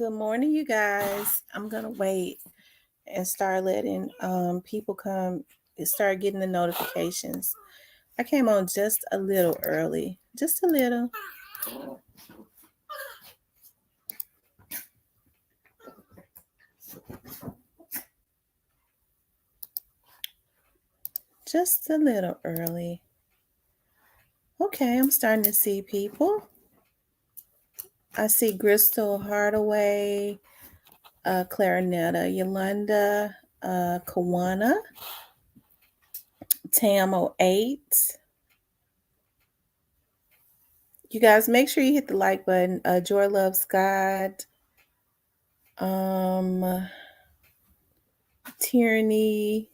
Good morning, you guys. I'm gonna wait and start letting people come and start getting the notifications. I came on just a little early, just a little. Just a little early. Okay, I'm starting to see people. I see Crystal Hardaway, Clarinetta, Yolanda, Kawana, Tam08. You guys make sure you hit the like button. Joy Loves God. Tierney,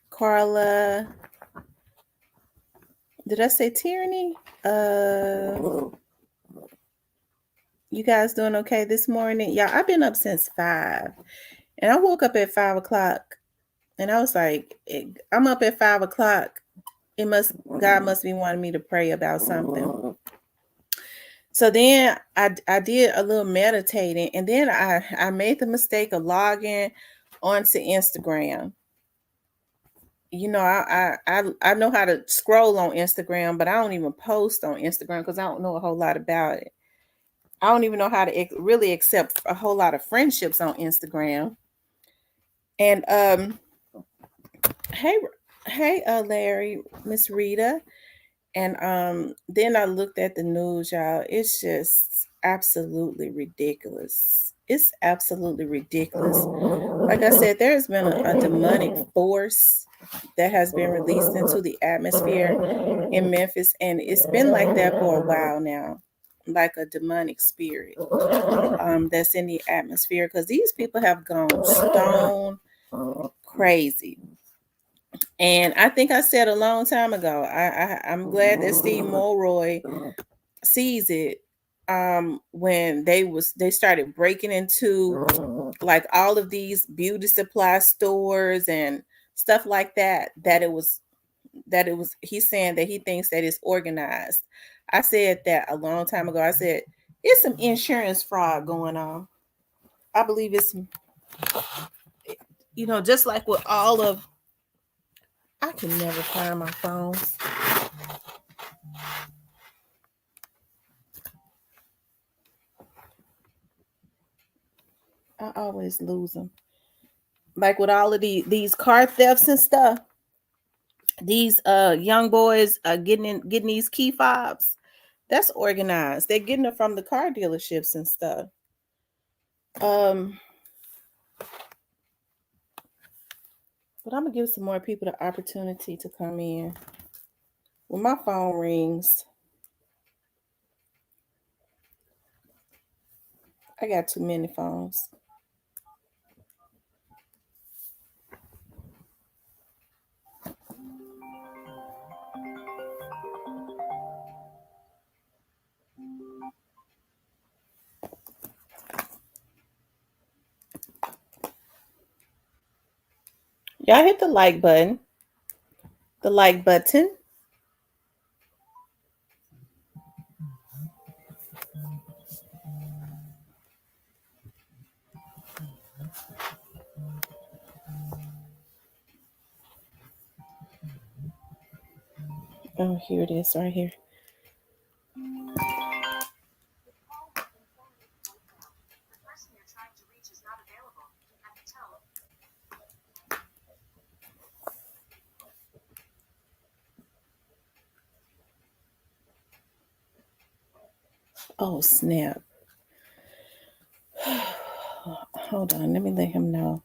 Carla. Did I say Tierney? You guys doing okay this morning? Yeah, I've been up since 5. And I woke up at 5 o'clock. And I was like, I'm up at 5 o'clock. God must be wanting me to pray about something. So then I did a little meditating, and then I made the mistake of logging onto Instagram. You know, I know how to scroll on Instagram, but I don't even post on Instagram because I don't know a whole lot about it. I don't even know how to really accept a whole lot of friendships on Instagram. And hey, Larry, Miss Rita, and then I looked at the news, y'all. It's just absolutely ridiculous. It's absolutely ridiculous. Like I said, there's been a demonic force that has been released into the atmosphere in Memphis, and it's been like that for a while now, like a demonic spirit that's in the atmosphere, because these people have gone stone crazy. And I think I said a long time ago, I'm glad that Steve Mulroy sees it when they started breaking into like all of these beauty supply stores and stuff like that it was he's saying that he thinks that it's organized. I said that a long time ago. I said it's some insurance fraud going on. I believe it's, just like with all of, I can never find my phone. I always lose them. Like with all of these car thefts and stuff, these young boys are getting these key fobs. That's organized. They're getting it from the car dealerships and stuff. But I'm gonna give some more people the opportunity to come in. When my phone rings, I got too many phones. Y'all hit the like button. The like button. Oh, here it is, right here. Oh, snap. Hold on, let me let him know.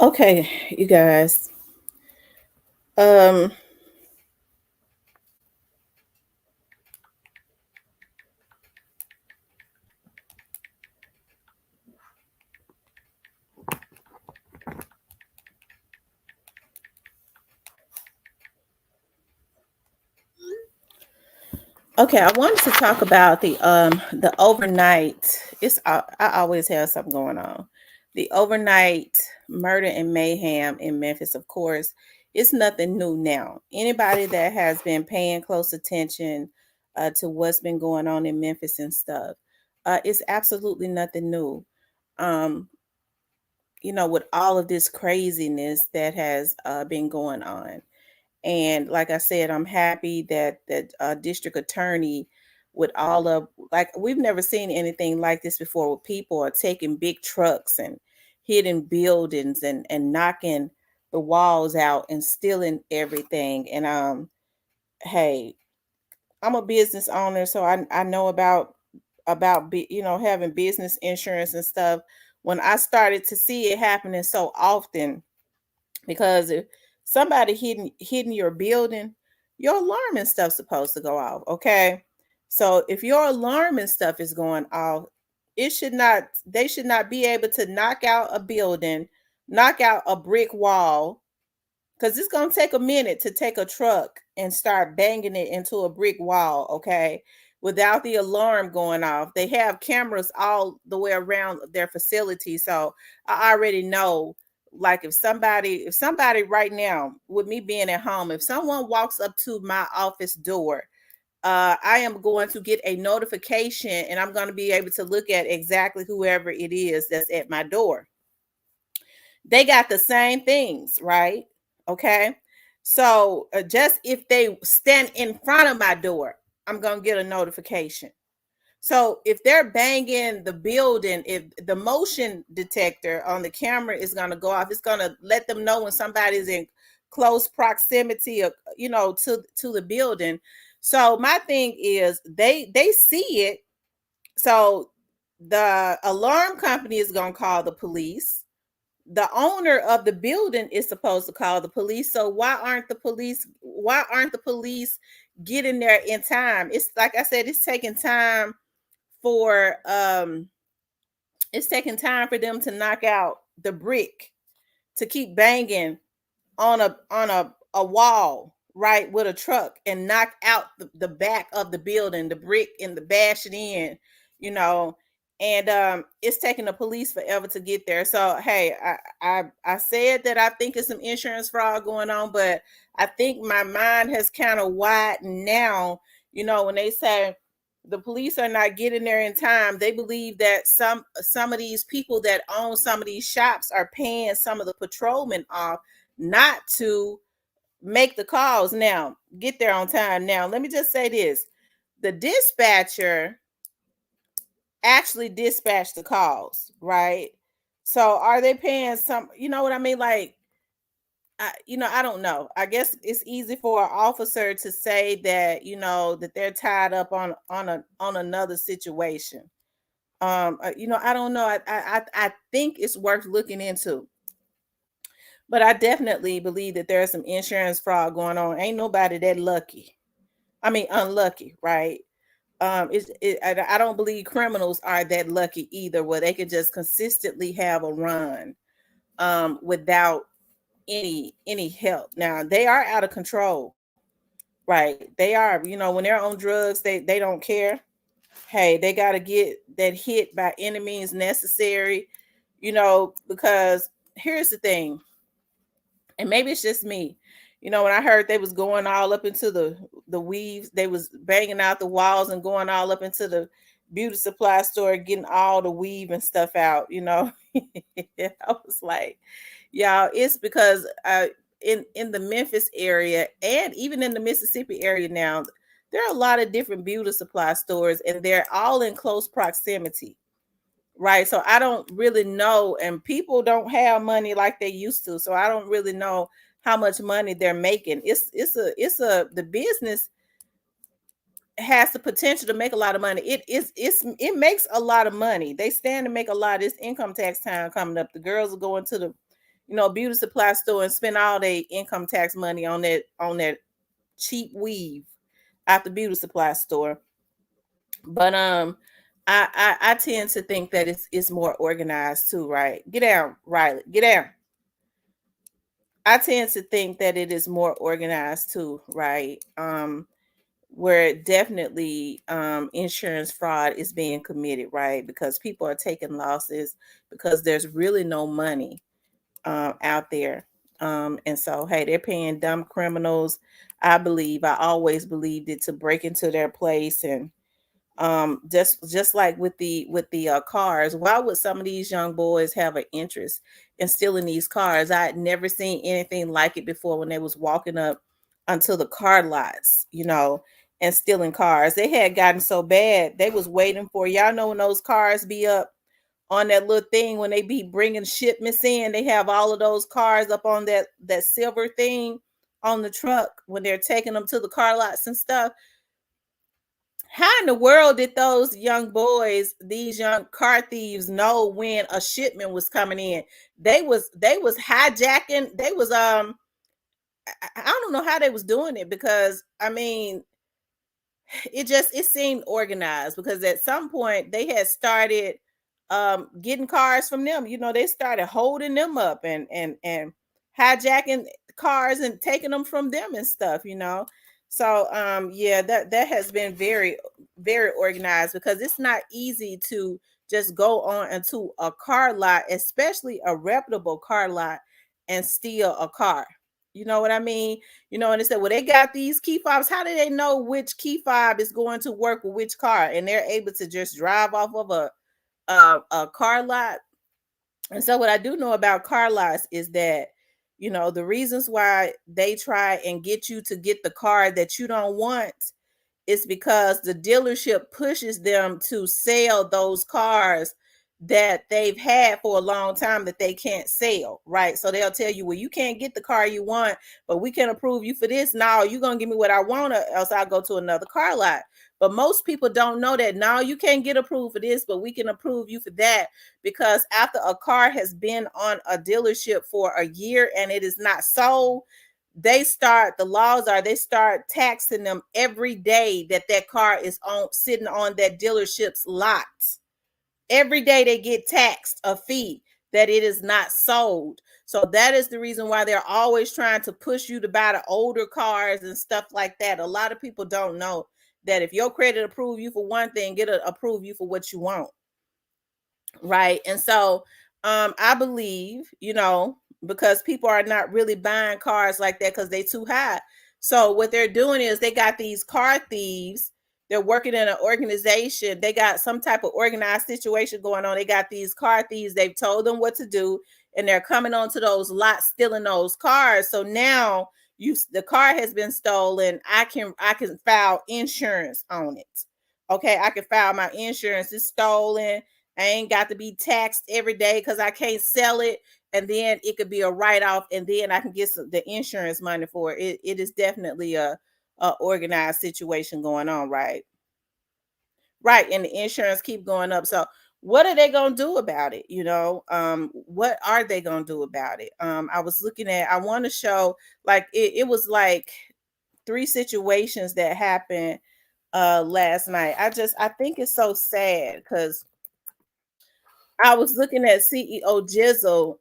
Okay, you guys. Okay, I wanted to talk about the overnight. I always have something going on. The overnight murder and mayhem in Memphis, of course, it's nothing new now. Anybody that has been paying close attention to what's been going on in Memphis and stuff, it's absolutely nothing new. Um, with all of this craziness that has been going on. And like I said, I'm happy that district attorney with all of, like, we've never seen anything like this before, where people are taking big trucks and hitting buildings and knocking the walls out and stealing everything. And hey, I'm a business owner, so I know about having business insurance and stuff. When I started to see it happening so often, because if somebody hitting your building, your alarm and stuff's supposed to go off. Okay. So if your alarm and stuff is going off, they should not be able to knock out a building, knock out a brick wall, because it's going to take a minute to take a truck and start banging it into a brick wall, okay, without the alarm going off. They have cameras all the way around their facility. So I already know, like, if somebody right now, with me being at home, if someone walks up to my office door, I am going to get a notification, and I'm going to be able to look at exactly whoever it is that's at my door. They got the same things, right? Okay. So just if they stand in front of my door, I'm going to get a notification. So if they're banging the building, if the motion detector on the camera is going to go off, it's going to let them know when somebody's in close proximity of, to the building. So my thing is, they see it. So the alarm company is going to call the police. The owner of the building is supposed to call the police. So why aren't the police getting there in time? It's like I said, for um it's taking time for them to knock out the brick, to keep banging on a wall, right, with a truck, and knock out the back of the building, the brick, and the bash it in, you know. And it's taking the police forever to get there. So hey, I said that I think it's some insurance fraud going on, but I think my mind has kind of widened now. When they say the police are not getting there in time, they believe that some of these people that own some of these shops are paying some of the patrolmen off not to make the calls. Now, get there on time. Now, let me just say this. The dispatcher actually dispatched the calls, right? So are they paying some, you know what I mean? Like, I don't know. I guess it's easy for an officer to say that, that they're tied up on another situation. I don't know. I think it's worth looking into. But I definitely believe that there's some insurance fraud going on. Ain't nobody that lucky. I mean, unlucky, right? I don't believe criminals are that lucky either, where they could just consistently have a run without any help. Now they are out of control, right? They are. When they're on drugs, they don't care. Hey, they got to get that hit by any means necessary. Because here's the thing, and maybe it's just me. When I heard they was going all up into the weaves, they was banging out the walls and going all up into the beauty supply store, getting all the weave and stuff out. I was like, y'all, it's because in the Memphis area, and even in the Mississippi area now, there are a lot of different beauty supply stores, and they're all in close proximity. Right. So I don't really know. And people don't have money like they used to. So I don't really know how much money they're making. The business has the potential to make a lot of money. It makes a lot of money. They stand to make a lot. This income tax time coming up. The girls are going to the, beauty supply store and spend all their income tax money on that cheap weave at the beauty supply store. But I tend to think that it's more organized too, right? Get down, Riley. Get down. I tend to think that it is more organized too, right? where definitely insurance fraud is being committed, right? Because people are taking losses because there's really no money out there. And so, hey, they're paying dumb criminals. I always believed it, to break into their place. And just like with the cars, why would some of these young boys have an interest in stealing these cars? I had never seen anything like it before, when they was walking up onto the car lots, and stealing cars. They had gotten so bad, they was waiting for, y'all know, when those cars be up on that little thing, when they be bringing shipments in, they have all of those cars up on that silver thing on the truck when they're taking them to the car lots and stuff. How in the world did those young boys, these young car thieves, know when a shipment was coming in? They was hijacking. They was I don't know how they was doing it, because I mean, it seemed organized, because at some point they had started getting cars from them. They started holding them up and hijacking cars and taking them from them and stuff. So yeah, that has been very, very organized, because it's not easy to just go on into a car lot, especially a reputable car lot, and steal a car. You know what I mean? And they said, well, they got these key fobs. How do they know which key fob is going to work with which car? And they're able to just drive off of a car lot. And so, what I do know about car lots is that, the reasons why they try and get you to get the car that you don't want, it's because the dealership pushes them to sell those cars that they've had for a long time that they can't sell, right? So they'll tell you, well, you can't get the car you want, but we can approve you for this. Now you're going to give me what I want, or else I'll go to another car lot. But most people don't know that. Now you can't get approved for this, but we can approve you for that. Because after a car has been on a dealership for a year and it is not sold, the laws are, they start taxing them every day that car is on, sitting on that dealership's lot. Every day they get taxed a fee that it is not sold. So that is the reason why they're always trying to push you to buy the older cars and stuff like that. A lot of people don't know that if your credit approve you for one thing, it'll approve you for what you want. Right. And so I believe, because people are not really buying cars like that because they too high. So what they're doing is, they got these car thieves. They're working in an organization. They got some type of organized situation going on. They got these car thieves. They've told them what to do, and they're coming onto those lots, stealing those cars. So now the car has been stolen. I can file insurance on it. Okay, I can file my insurance. It's stolen. I ain't got to be taxed every day because I can't sell it. And then it could be a write off, and then I can get the insurance money for it. It is definitely a organized situation going on, right? Right. And the insurance keep going up. So what are they gonna do about it? What are they gonna do about it? I was looking at, I want to show, like, it was like three situations that happened last night. I think it's so sad, because I was looking at CEO Jizzle.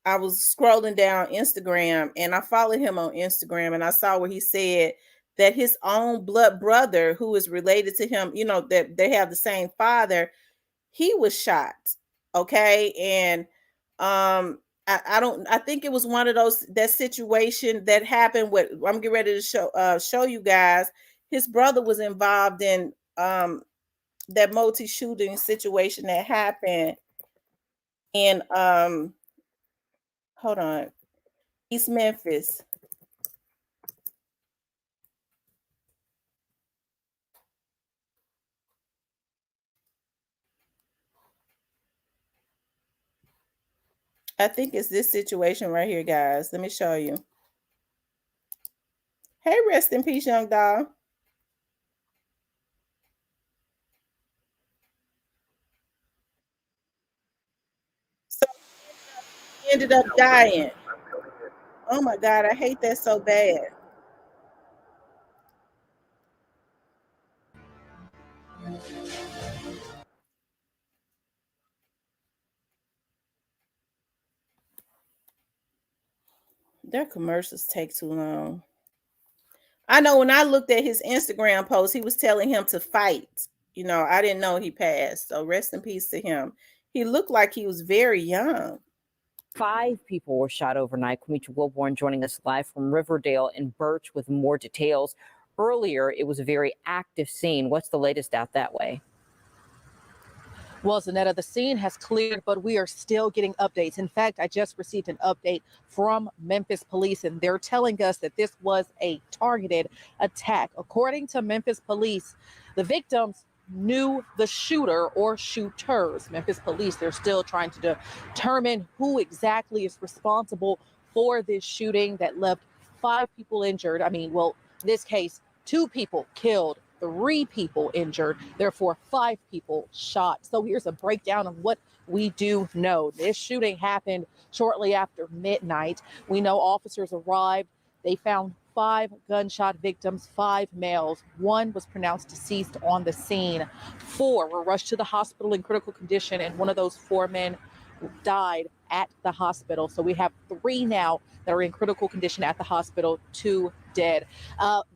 I was scrolling down Instagram, and I followed him on Instagram, and I saw where he said that his own blood brother, who is related to him, that they have the same father, he was shot. Okay. And I don't, I think it was one of those, that situation that happened with, I'm getting ready to show you guys. His brother was involved in that multi-shooting situation that happened in hold on, East Memphis. I think it's this situation right here, guys. Let me show you. Hey, rest in peace, young dog. So he ended up dying. Oh my God, I hate that so bad. Their commercials take too long. I know when I looked at his Instagram post, he was telling him to fight. I didn't know he passed. So rest in peace to him. He looked like he was very young. 5 people were shot overnight. Quinita Wilborn joining us live from Riverdale and Birch with more details. Earlier, it was a very active scene. What's the latest out that way? Well, Zanetta, the scene has cleared, but we are still getting updates. In fact, I just received an update from Memphis police, and they're telling us that this was a targeted attack. According to Memphis police, the victims knew the shooter or shooters. Memphis police, they're still trying to determine who exactly is responsible for this shooting that left 5 people injured. In this case, 2 people killed, 3 people injured, therefore 5 people shot. So here's a breakdown of what we do know. This shooting happened shortly after midnight. We know officers arrived. They found 5 gunshot victims, 5 males. 1 was pronounced deceased on the scene. 4 were rushed to the hospital in critical condition, and one of those 4 men died at the hospital. So we have 3 now that are in critical condition at the hospital, 2 dead.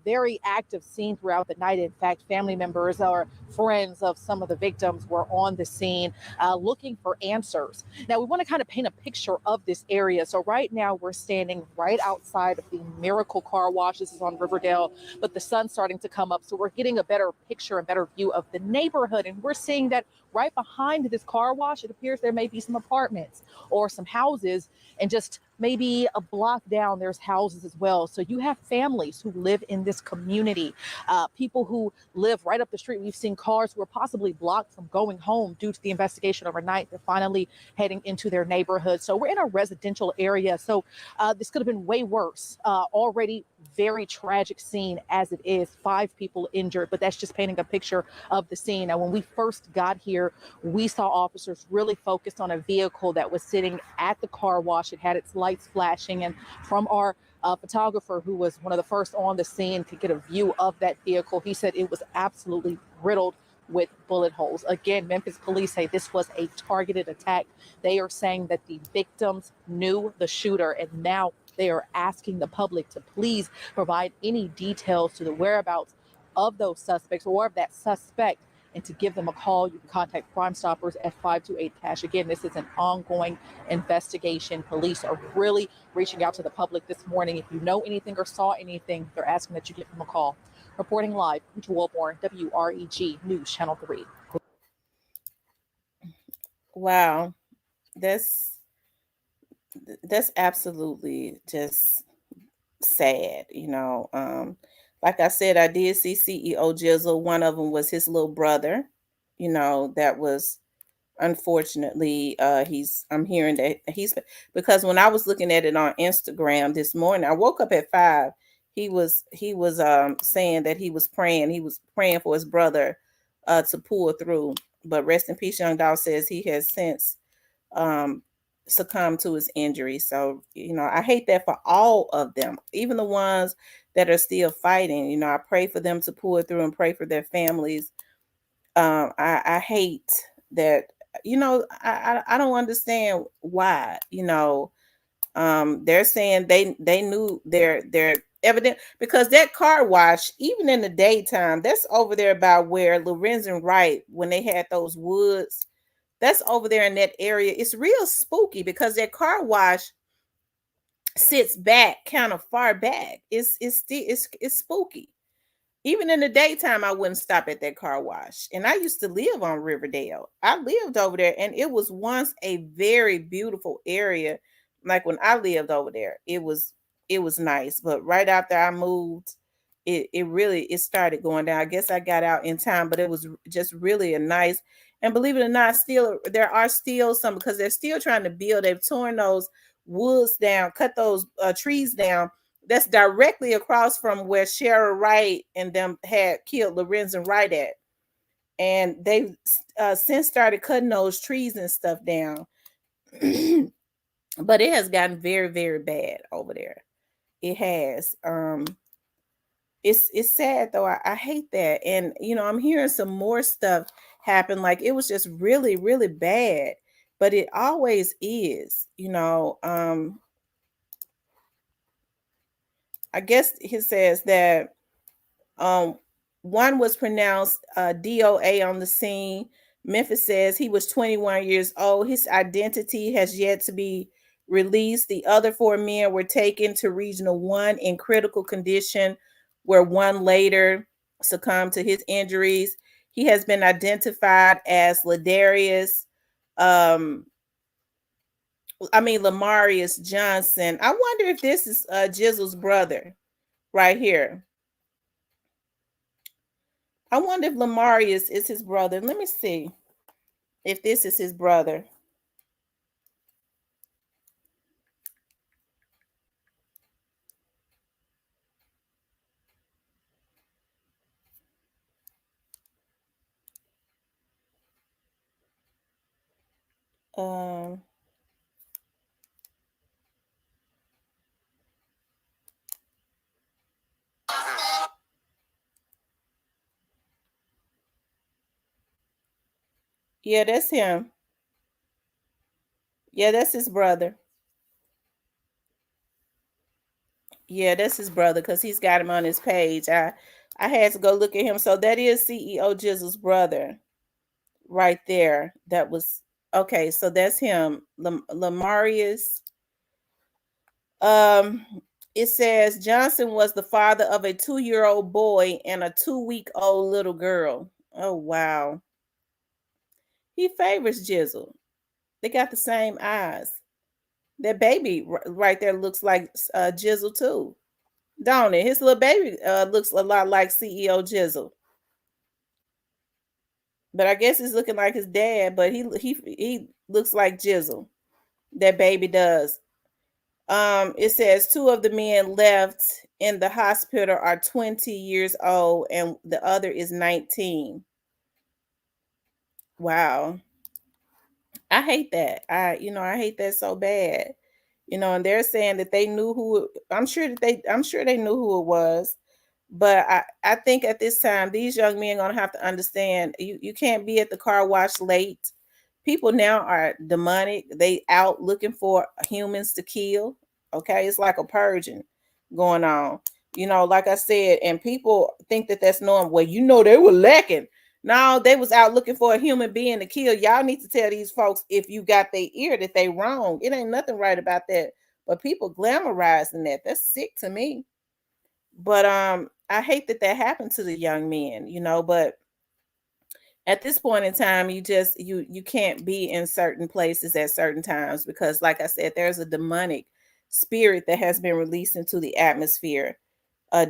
Very active scene throughout the night. In fact, family members or friends of some of the victims were on the scene looking for answers. Now, we want to kind of paint a picture of this area. So right now we're standing right outside of the Miracle Car Wash. This is on Riverdale, but the sun's starting to come up. So we're getting a better picture and better view of the neighborhood. And we're seeing that right behind this car wash, it appears there may be some apartments or some houses, and just maybe a block down, there's houses as well. So you have families who live in this community, people who live right up the street. We've seen cars who are possibly blocked from going home due to the investigation overnight. They're finally heading into their neighborhood. So we're in a residential area. So this could have been way worse. Already very tragic scene as it is. 5 people injured, but that's just painting a picture of the scene. Now, when we first got here, we saw officers really focused on a vehicle that was sitting at the car wash. It had its lights flashing, and from our photographer, who was one of the first on the scene to get a view of that vehicle, he said it was absolutely riddled with bullet holes. Again, Memphis police say this was a targeted attack. They are saying that the victims knew the shooter, and now they are asking the public to please provide any details to the whereabouts of those suspects or of that suspect, and to give them a call. You can contact Crime Stoppers at 528-CASH. Again, this is an ongoing investigation. Police are really reaching out to the public this morning. If you know anything or saw anything, they're asking that you give them a call. Reporting live, Quinita Wilborn, WREG News Channel 3. Wow. That's absolutely just sad. Like I said, I did see CEO Jizzle. One of them was his little brother. That was unfortunately I'm hearing that he's, because when I was looking at it on Instagram this morning, I woke up at 5. He was saying that he was praying for his brother to pull through. But rest in peace. Young Dog says he has since um succumbed to his injury. So I hate that for all of them, even the ones that are still fighting. I pray for them to pull through and pray for their families. I hate that. I don't understand why. They're saying they knew their evident, because that car wash, even in the daytime, that's over there by where Lorenzen Wright, when they had those woods, that's over there in that area. It's real spooky because that car wash sits back kind of far back. It's spooky. Even in the daytime, I wouldn't stop at that car wash. And I used to live on Riverdale. I lived over there, and it was once a very beautiful area. Like when I lived over there, it was nice. But right after I moved, it started going down. I guess I got out in time, but it was just really a nice. And believe it or not, still there are still some, because they're still trying to build. They've torn those woods down, cut those trees down. That's directly across from where Cheryl Wright and them had killed Lorenzen Wright at. And they've since started cutting those trees and stuff down. But it has gotten very, very bad over there. It has. It's sad though. I hate that. And I'm hearing some more stuff happen. Like it was just really, really bad. But it always is. I guess he says that Um, one was pronounced DOA on the scene. Memphis says he was 21 years old. His identity has yet to be released. The other four men were taken to Regional 1 in critical condition, where one later succumbed to his injuries. He has been identified as Lamarius Johnson. I wonder if this is Jizzle's brother right here. I wonder if Lamarius is his brother. Let me see if this is his brother. Um, yeah, that's him. Yeah, that's his brother. Yeah, that's his brother because he's got him on his page. I had to go look at him. So that is CEO Jizzle's brother right there. That was okay. So that's him, Lamarius. Um, it says Johnson was the father of a 2-year-old boy and a 2-week-old little girl. Oh wow. He favors Jizzle. They got the same eyes. That baby right there looks like Jizzle too, don't it? His little baby looks a lot like CEO Jizzle, but I guess he's looking like his dad. But he looks like Jizzle. That baby does. It says 2 of the men left in the hospital are 20 years old, and the other is 19. Wow. I hate that. I hate that so bad. And they're saying that they knew who I'm sure they knew who it was. But I think at this time, these young men gonna have to understand you can't be at the car wash late. People now are demonic. They out looking for humans to kill. Okay, it's like a purging going on. Like I said, and people think that that's normal. Well, they were lacking. No, they was out looking for a human being to kill. Y'all need to tell these folks if you got their ear that they wrong. It ain't nothing right about that. But people glamorizing that. That's sick to me. But I hate that happened to the young men, but at this point in time, you can't be in certain places at certain times because like I said, there's a demonic spirit that has been released into the atmosphere.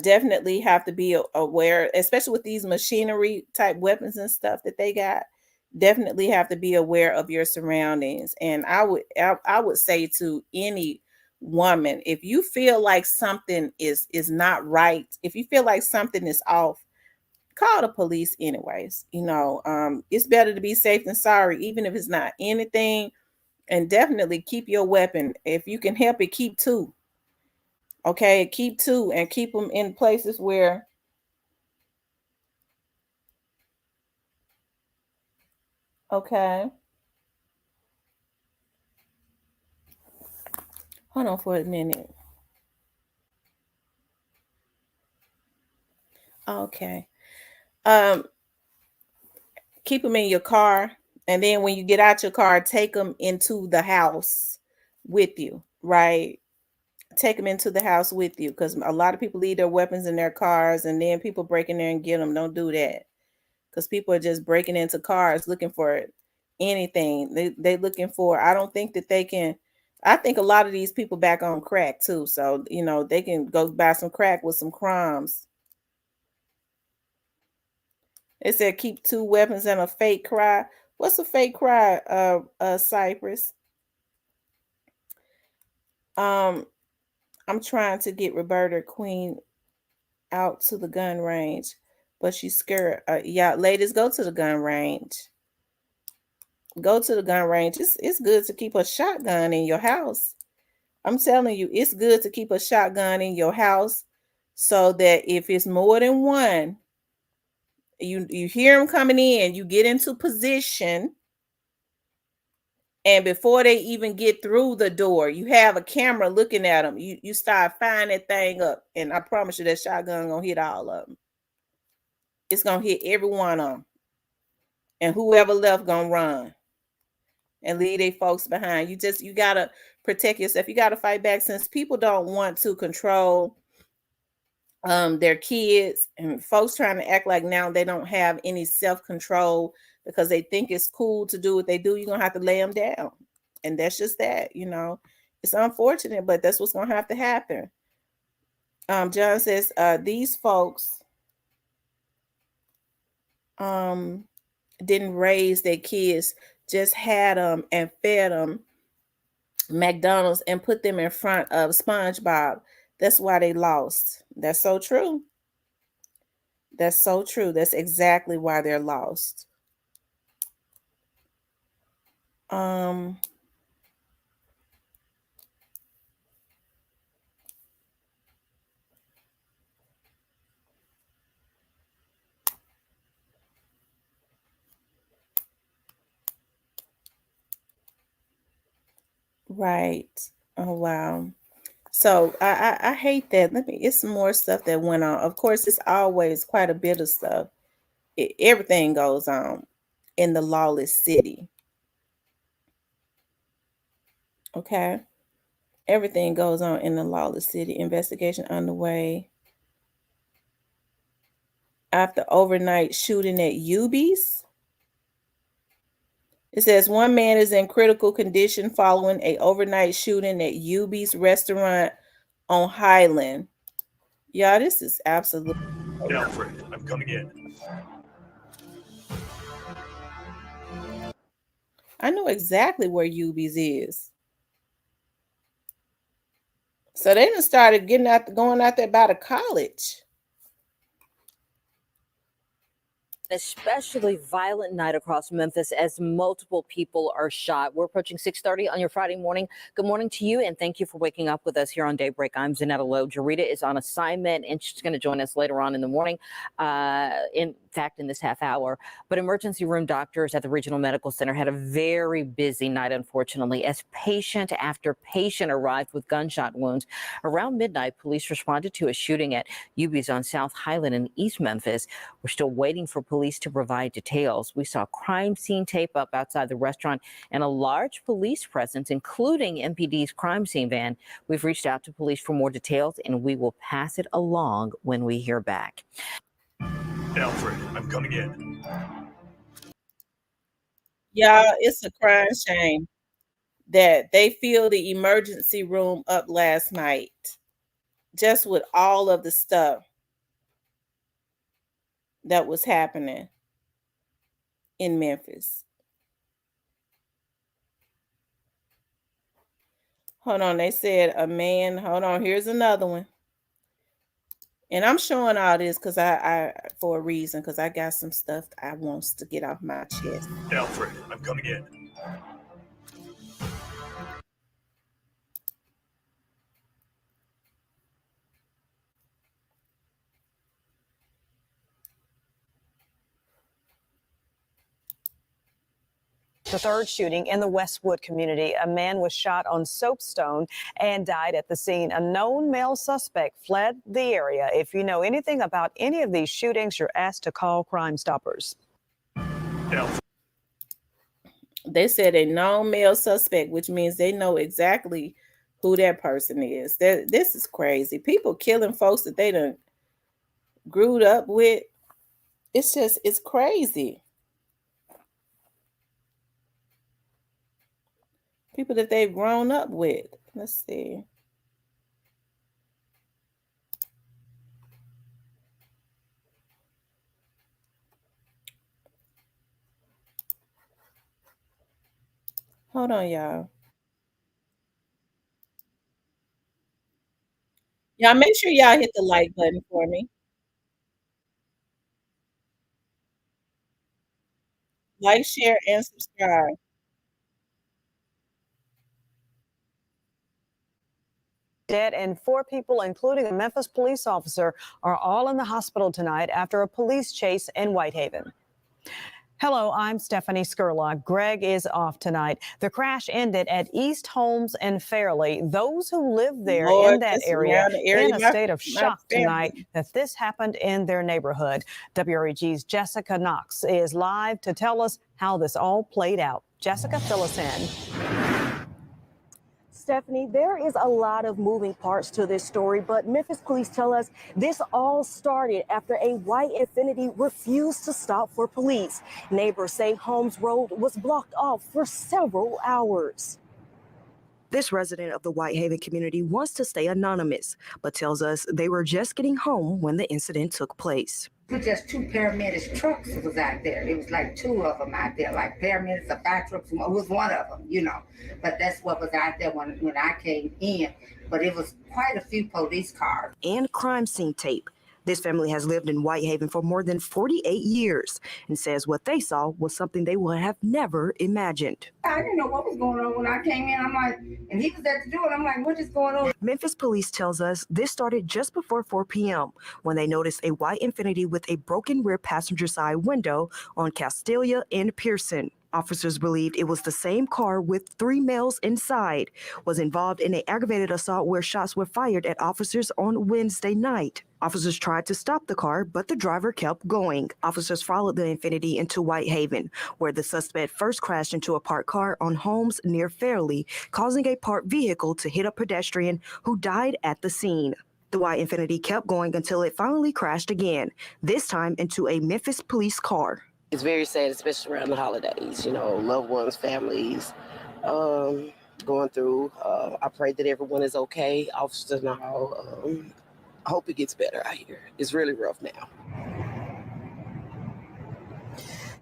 Definitely have to be aware, especially with these machinery type weapons and stuff that they got. Definitely have to be aware of your surroundings. And I would say to any woman, if you feel like something is not right, if you feel like something is off, call the police anyways. It's better to be safe than sorry, even if it's not anything. And definitely keep your weapon. If you can help it, keep 2. Okay, keep 2 and keep them in places where okay. Hold on for a minute. Okay. Um, keep them in your car, and then when you get out your car, take them into the house with you, right? Take them into the house with you because a lot of people leave their weapons in their cars, and then people break in there and get them. Don't do that because people are just breaking into cars looking for anything. They looking for. I don't think that they can. I think a lot of these people back on crack too, so they can go buy some crack with some crumbs. It said keep 2 weapons and a fake cry. What's a fake cry, Cypress? I'm trying to get Roberta Queen out to the gun range, but she's scared. Yeah, ladies, go to the gun range. Go to the gun range. It's good to keep a shotgun in your house. I'm telling you, it's good to keep a shotgun in your house so that if it's more than one, you hear them coming in, you get into position, and before they even get through the door, you have a camera looking at them. You start firing that thing up, and I promise you that shotgun gonna hit all of them. it's gonna hit every one of them, and whoever left gonna run and leave their folks behind. You gotta protect yourself. You gotta fight back, since people don't want to control their kids, and folks trying to act like now they don't have any self-control because they think it's cool to do what they do. You're gonna have to lay them down, and that's just that. It's unfortunate, but that's what's gonna have to happen. John says these folks didn't raise their kids, just had them and fed them McDonald's and put them in front of SpongeBob. That's why they lost. That's so true. That's so true. That's exactly why they're lost. Right. Oh wow. So I hate that. It's some more stuff that went on. Of course, it's always quite a bit of stuff. Everything goes on in the lawless city. Okay. Everything goes on in the lawless city. Investigation underway after overnight shooting at UB's. It says one man is in critical condition following a overnight shooting at UB's restaurant on Highland. Yeah, this is absolutely. Alfred, I'm coming in. I know exactly where UB's is. So they done started going out there by the college. Especially violent night across Memphis as multiple people are shot. We're approaching 6:30 on your Friday morning. Good morning to you, and thank you for waking up with us here on Daybreak. I'm Zanetta Lowe. Jarita is on assignment, and she's going to join us later on in the morning. In fact, in this half hour. But emergency room doctors at the Regional Medical Center had a very busy night, unfortunately, as patient after patient arrived with gunshot wounds. Around midnight, police responded to a shooting at UB's on South Highland in East Memphis. We're still waiting for police to provide details. We saw crime scene tape up outside the restaurant and a large police presence, including MPD's crime scene van. We've reached out to police for more details, and we will pass it along when we hear back. Alfred, I'm coming in. Y'all, it's a crying shame that they filled the emergency room up last night just with all of the stuff that was happening in Memphis. Hold on, they said a man. Hold on, here's another one. And I'm showing all this because I for a reason, because I got some stuff I wants to get off my chest. Alfred, I'm coming in. The third shooting in the Westwood community. A man was shot on Soapstone and died at the scene. A known male suspect fled the area. If you know anything about any of these shootings, you're asked to call Crime Stoppers. They said a known male suspect, which means they know exactly who that person is. This is crazy. People killing folks that they done grew up with. It's crazy. People that they've grown up with. Let's see. Hold on, y'all. Y'all make sure y'all hit the like button for me. Like, share, and subscribe. Dead and 4 people, including a Memphis police officer, are all in the hospital tonight after a police chase in Whitehaven. Hello, I'm Stephanie Skurlock. Greg is off tonight. The crash ended at East Holmes and Fairleigh. Those who live there Lord, in that that's area around the area in a state of my shock tonight family. that this happened in their neighborhood. WREG's Jessica Knox is live to tell us how this all played out. Jessica, fill us in. Stephanie, there is a lot of moving parts to this story, but Memphis police tell us this all started after a white Infiniti refused to stop for police. Neighbors say Holmes Road was blocked off for several hours. This resident of the Whitehaven community wants to stay anonymous, but tells us they were just getting home when the incident took place. It was just two paramedics trucks was out there. It was like two of them out there, like paramedics or fire trucks. It was one of them, you know. But that's what was out there when I came in. But it was quite a few police cars. And crime scene tape. This family has lived in Whitehaven for more than 48 years and says what they saw was something they would have never imagined. I didn't know what was going on when I came in. I'm like, and he was at the door, and I'm like, what is going on? Memphis police tells us this started just before 4 p.m. when they noticed a white Infiniti with a broken rear passenger side window on Castelia and Pearson. Officers believed it was the same car with 3 males inside, was involved in an aggravated assault where shots were fired at officers on Wednesday night. Officers tried to stop the car, but the driver kept going. Officers followed the Infiniti into Whitehaven, where the suspect first crashed into a parked car on Holmes near Fairleigh, causing a parked vehicle to hit a pedestrian who died at the scene. The white Infiniti kept going until it finally crashed again, this time into a Memphis police car. It's very sad, especially around the holidays, you know, loved ones, families, going through. I pray that everyone is okay. Officers and all. I hope it gets better out here. It's really rough now.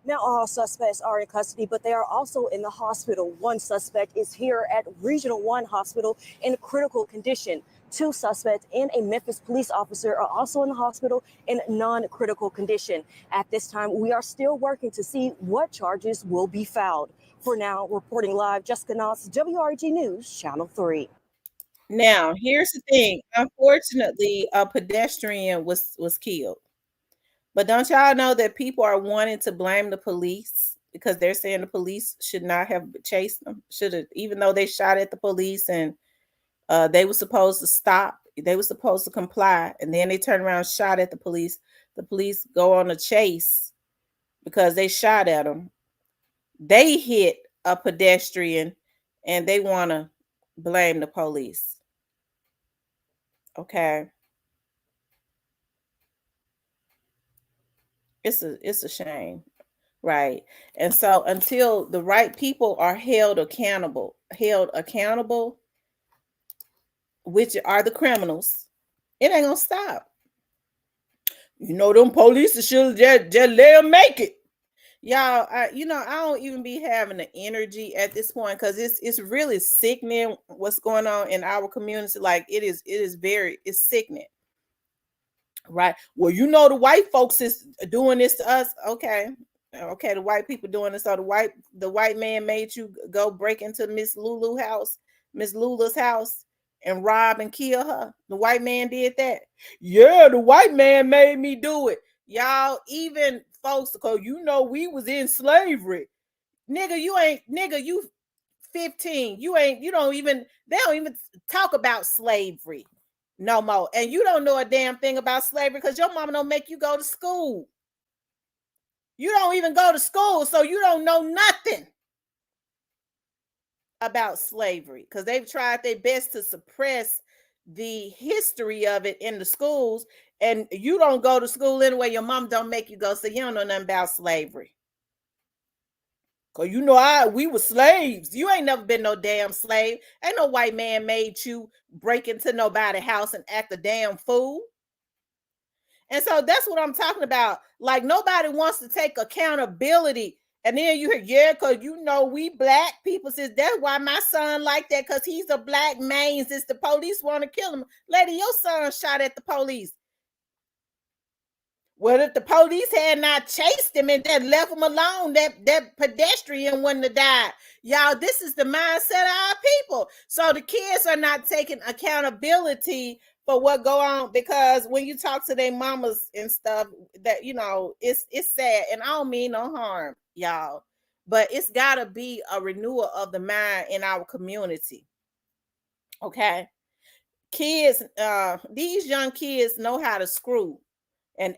Now all suspects are in custody, but they are also in the hospital. One suspect is here at Regional 1 Hospital in critical condition. 2 suspects and a Memphis police officer are also in the hospital in non-critical condition. At this time, we are still working to see what charges will be filed. For now, reporting live, Jessica Knox, WRG News, Channel 3. Now, here's the thing. Unfortunately, a pedestrian was killed. But don't y'all know that people are wanting to blame the police because they're saying the police should not have chased them? Should have, even though they shot at the police and they were supposed to stop. They were supposed to comply. And then they turn around and shot at the police. The police go on a chase because they shot at them. They hit a pedestrian and they want to blame the police. Okay. It's a shame. Right. And so until the right people are held accountable, which are the criminals, it ain't gonna stop. You know, them police should just let them make it. Y'all, I don't even be having the energy at this point because it's really sickening what's going on in our community. Like it's sickening. Right. Well, you know, the white folks is doing this to us. Okay, the white people doing this. So the white man made you go break into Miss Lula's house and rob and kill her. The white man did that. Yeah, the white man made me do it. Y'all, even folks, because you know we was in slavery. Nigga, you 15. They don't even talk about slavery no more. And you don't know a damn thing about slavery because your mama don't make you go to school. You don't even go to school, so you don't know nothing about slavery because they've tried their best to suppress the history of it in the schools. And you don't go to school anyway. Your mom don't make you go, so you don't know nothing about slavery. Cause you know we were slaves. You ain't never been no damn slave. Ain't no white man made you break into nobody's house and act a damn fool. And so that's what I'm talking about. Like nobody wants to take accountability. And then you hear, yeah, because you know we black people says that's why my son like that, because he's a black man. Since the police want to kill him. Lady, your son shot at the police. Well, if the police had not chased him and then left him alone, that pedestrian wouldn't have died. Y'all, this is the mindset of our people. So the kids are not taking accountability for what go on, because when you talk to their mamas and stuff, that, you know, it's sad. And I don't mean no harm. y'all. But it's got to be a renewal of the mind in our community. Okay. Kids, these young kids know how to screw. And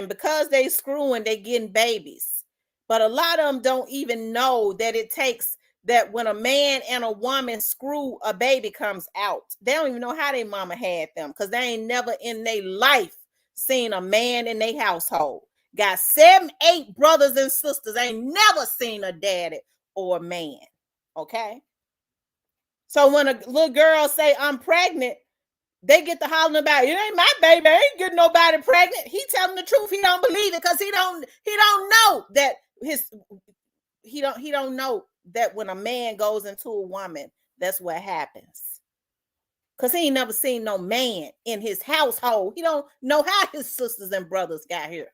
because they screwing, they getting babies. But a lot of them don't even know that it takes that when a man and a woman screw, a baby comes out. They don't even know how their mama had them because they ain't never in their life seen a man in their household. Got 7, 8 brothers and sisters, ain't never seen a daddy or a man. Okay. So when a little girl say, I'm pregnant, they get to hollering about it ain't my baby. I ain't getting nobody pregnant. He telling the truth. He don't believe it because he don't know that he don't know that when a man goes into a woman, that's what happens. Because he ain't never seen no man in his household. He don't know how his sisters and brothers got here.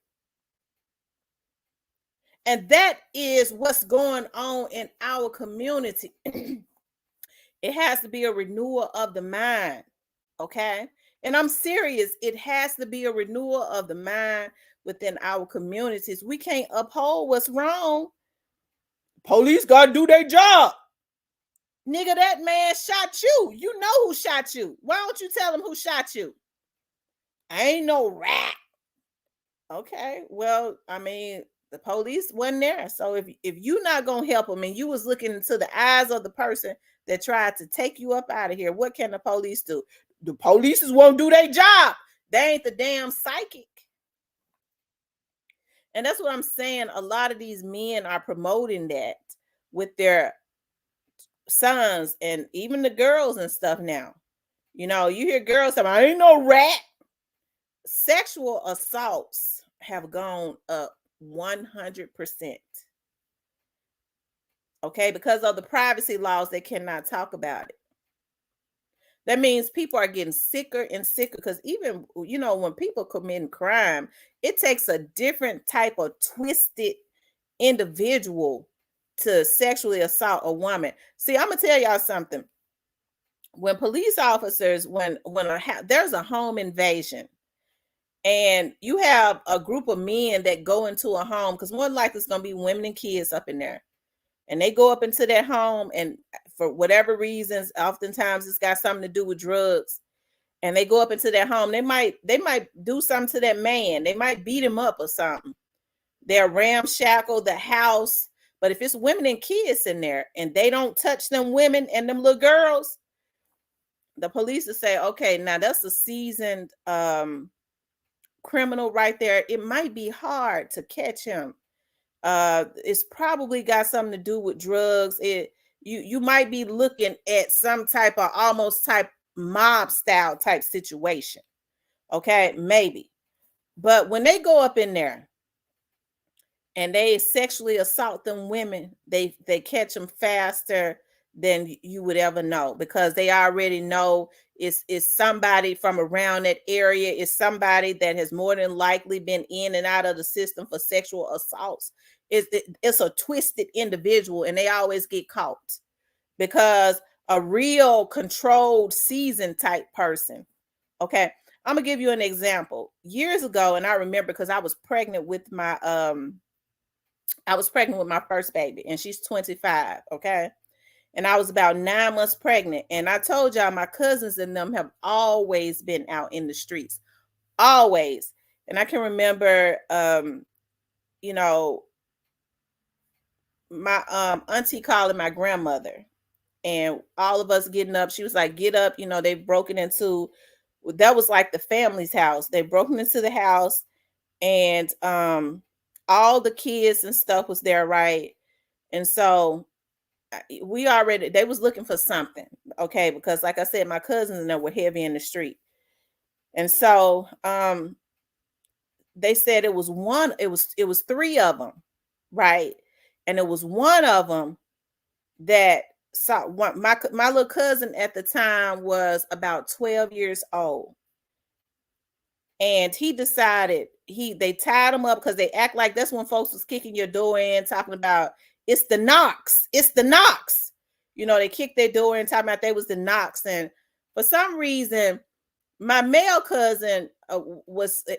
And that is what's going on in our community. It has to be a renewal of the mind. Okay. And I'm serious. It has to be a renewal of the mind within our communities. We can't uphold what's wrong. Police got to do their job. Nigga, that man shot you. You know who shot you. Why don't you tell him who shot you? I ain't no rat. Okay. Well, I mean, the police wasn't there. So if you're not going to help them and you was looking into the eyes of the person that tried to take you up out of here, what can the police do? The police won't do their job. They ain't the damn psychic. And that's what I'm saying. A lot of these men are promoting that with their sons and even the girls and stuff now. You know, you hear girls saying, I ain't no rat. Sexual assaults have gone up 100%. Okay, because of the privacy laws, they cannot talk about it. That means people are getting sicker and sicker because even, you know, when people commit crime, it takes a different type of twisted individual to sexually assault a woman. See, I'm going to tell y'all something. When police officers, there's a home invasion and you have a group of men that go into a home, because more likely it's going to be women and kids up in there. And they go up into that home, and for whatever reasons, oftentimes it's got something to do with drugs. And they go up into that home. They might do something to that man. They might beat him up or something. They'll ramshackle the house. But if it's women and kids in there and they don't touch them women and them little girls, the police will say, okay, now that's a seasoned criminal right there. It might be hard to catch him. It's probably got something to do with drugs. You might be looking at some type of almost type mob style type situation. Okay, maybe. But when they go up in there and they sexually assault them women, they catch them faster than you would ever know, because they already know it's somebody from around that area. It's somebody that has more than likely been in and out of the system for sexual assaults. It's a twisted individual, and they always get caught, because a real controlled seasoned type person. Okay, I'm gonna give you an example. Years ago, and I remember because I was pregnant with my first baby, and she's 25. Okay, and I was about 9 months pregnant, and I told y'all my cousins and them have always been out in the streets, always. And I can remember, you know, my auntie calling my grandmother, and all of us getting up. She was like, get up, you know, they've broken into, that was like the family's house. They broken into the house, and all the kids and stuff was there, right? And so they was looking for something, okay, because like I said, my cousins and them were heavy in the street. And so they said it was 3 of them, right? And it was one of them that saw my little cousin at the time was about 12 years old. And he decided they tied him up, because they act like that's when folks was kicking your door in, talking about it's the knocks. It's the knocks. You know, they kicked their door in, talking about they was the knocks. And for some reason, my male cousin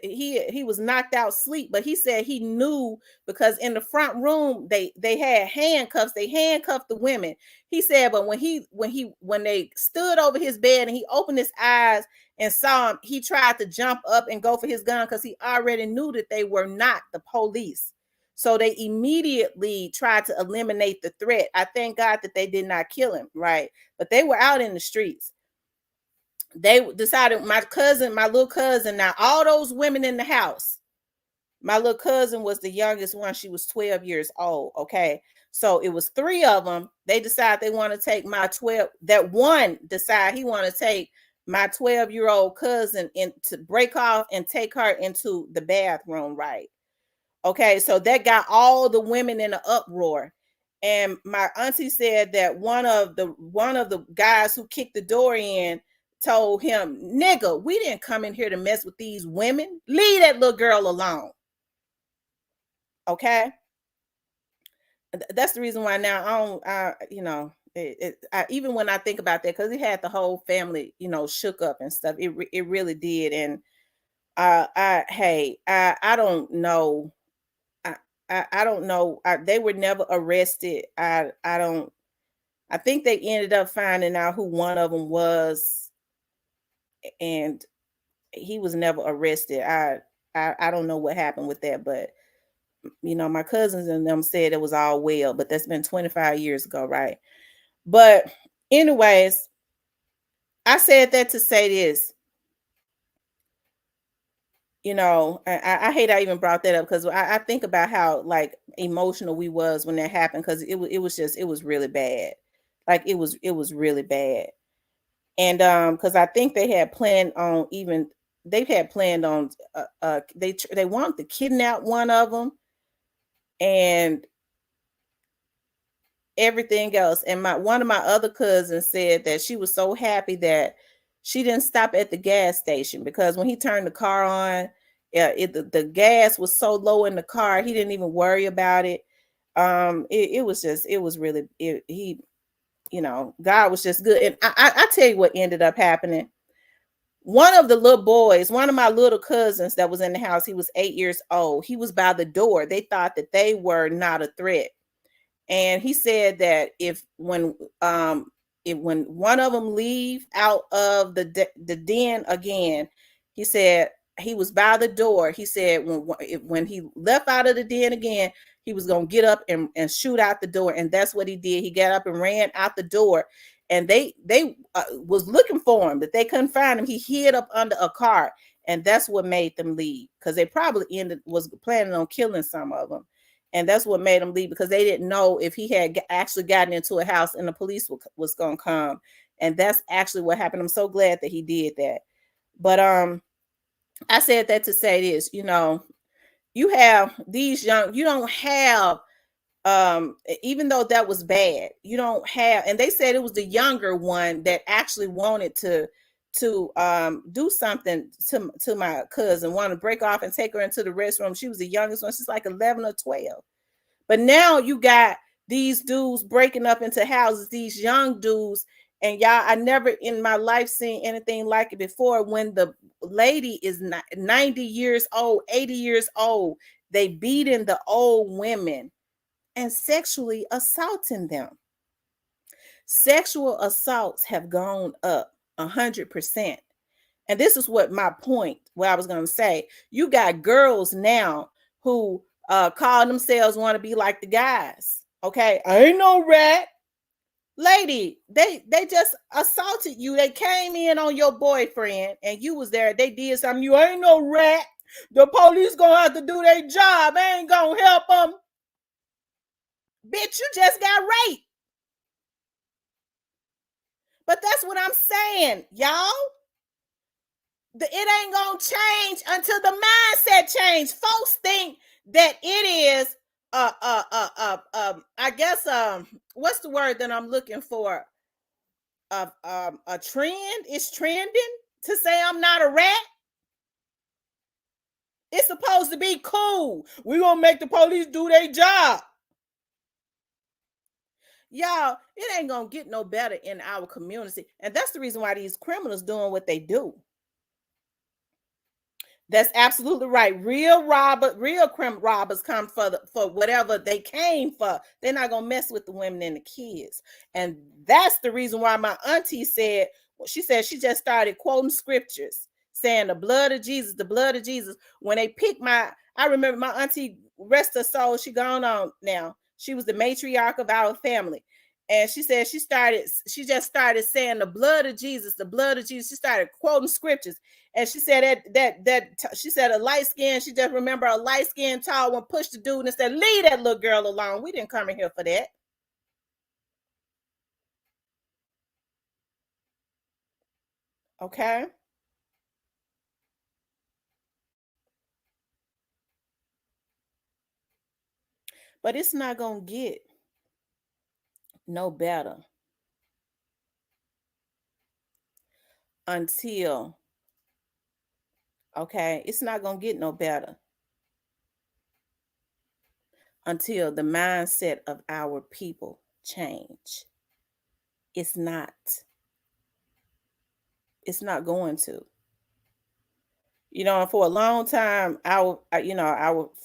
he was knocked out sleep, but he said he knew because in the front room they had handcuffs. They handcuffed the women. He said, but when they stood over his bed and he opened his eyes and saw him, he tried to jump up and go for his gun because he already knew that they were not the police. So they immediately tried to eliminate the threat. I thank God that they did not kill him, right? But they were out in the streets. They decided, my little cousin, now all those women in the house, my little cousin was the youngest one. She was 12 years old. Okay. So it was 3 of them. They decided they want to take that one decided he want to take my 12-year-old cousin in to break off and take her into the bathroom. Right. Okay. So that got all the women in an uproar. And my auntie said that one of the guys who kicked the door in told him, nigga, we didn't come in here to mess with these women. Leave that little girl alone. Okay. That's the reason why now even when I think about that, because he had the whole family, shook up and stuff. It really did. And I don't know. I don't know. They were never arrested. I think they ended up finding out who one of them was, and he was never arrested. I don't know what happened with that, but my cousins and them said it was all well, but that's been 25 years ago, right? But anyways, I said that to say this. I hate I even brought that up because I think about how like emotional we was when that happened, because it was really bad. Like it was really bad. And because I think they had planned on they wanted to kidnap one of them and everything else. And one of my other cousins said that she was so happy that she didn't stop at the gas station, because when he turned the car on, the gas was so low in the car, he didn't even worry about it. It was really God was just good. And I tell you what ended up happening. One of the little boys, one of my little cousins that was in the house, he was 8 years old. He was by the door. They thought that they were not a threat. And he said that when one of them leave out of the den again, he said he was by the door. He said when he left out of the den again, he was going to get up and shoot out the door. And that's what he did. He got up and ran out the door, and they was looking for him, but they couldn't find him. He hid up under a car, and that's what made them leave, because they probably was planning on killing some of them. And that's what made them leave, because they didn't know if he had actually gotten into a house and the police was going to come. And that's actually what happened. I'm so glad that he did that. But I said that to say this, you have these you don't have, even though that was bad, you don't have, and they said it was the younger one that actually wanted to do something to my cousin, want to break off and take her into the restroom. She was the youngest one. She's like 11 or 12. But now you got these dudes breaking up into houses, these young dudes. And y'all, I never in my life seen anything like it before. When the lady is 90 years old, 80 years old, they beating the old women and sexually assaulting them. Sexual assaults have gone up 100%. And this is what I was going to say. You got girls now who call themselves want to be like the guys. Okay. I ain't no rat. Lady, they just assaulted you. They came in on your boyfriend and you was there. They did something. You ain't no rat. The police gonna have to do their job. I ain't gonna help them. Bitch, you just got raped. But that's what I'm saying, y'all. It ain't gonna change until the mindset change. Folks think that it is I guess what's the word that I'm looking for? A trend. It's trending to say I'm not a rat. It's supposed to be cool. We're gonna make the police do their job. Y'all, it ain't gonna get no better in our community. And that's the reason why these criminals doing what they do. That's absolutely right. Real crime robbers come for whatever they came for. They're not gonna mess with the women and the kids. And that's the reason why my auntie said, she said she just started quoting scriptures, saying the blood of Jesus, the blood of Jesus. When they picked I remember my auntie, rest her soul, she gone on now. She was the matriarch of our family. And she said she just started saying the blood of Jesus, the blood of Jesus. She started quoting scriptures. And she said she said a light skin, she just remember a light skin tall one pushed the dude and said, leave that little girl alone. We didn't come in here for that. Okay. But it's not gonna get no better until, okay, it's not gonna get no better until the mindset of our people change. It's not. It's not going to. For a long time, our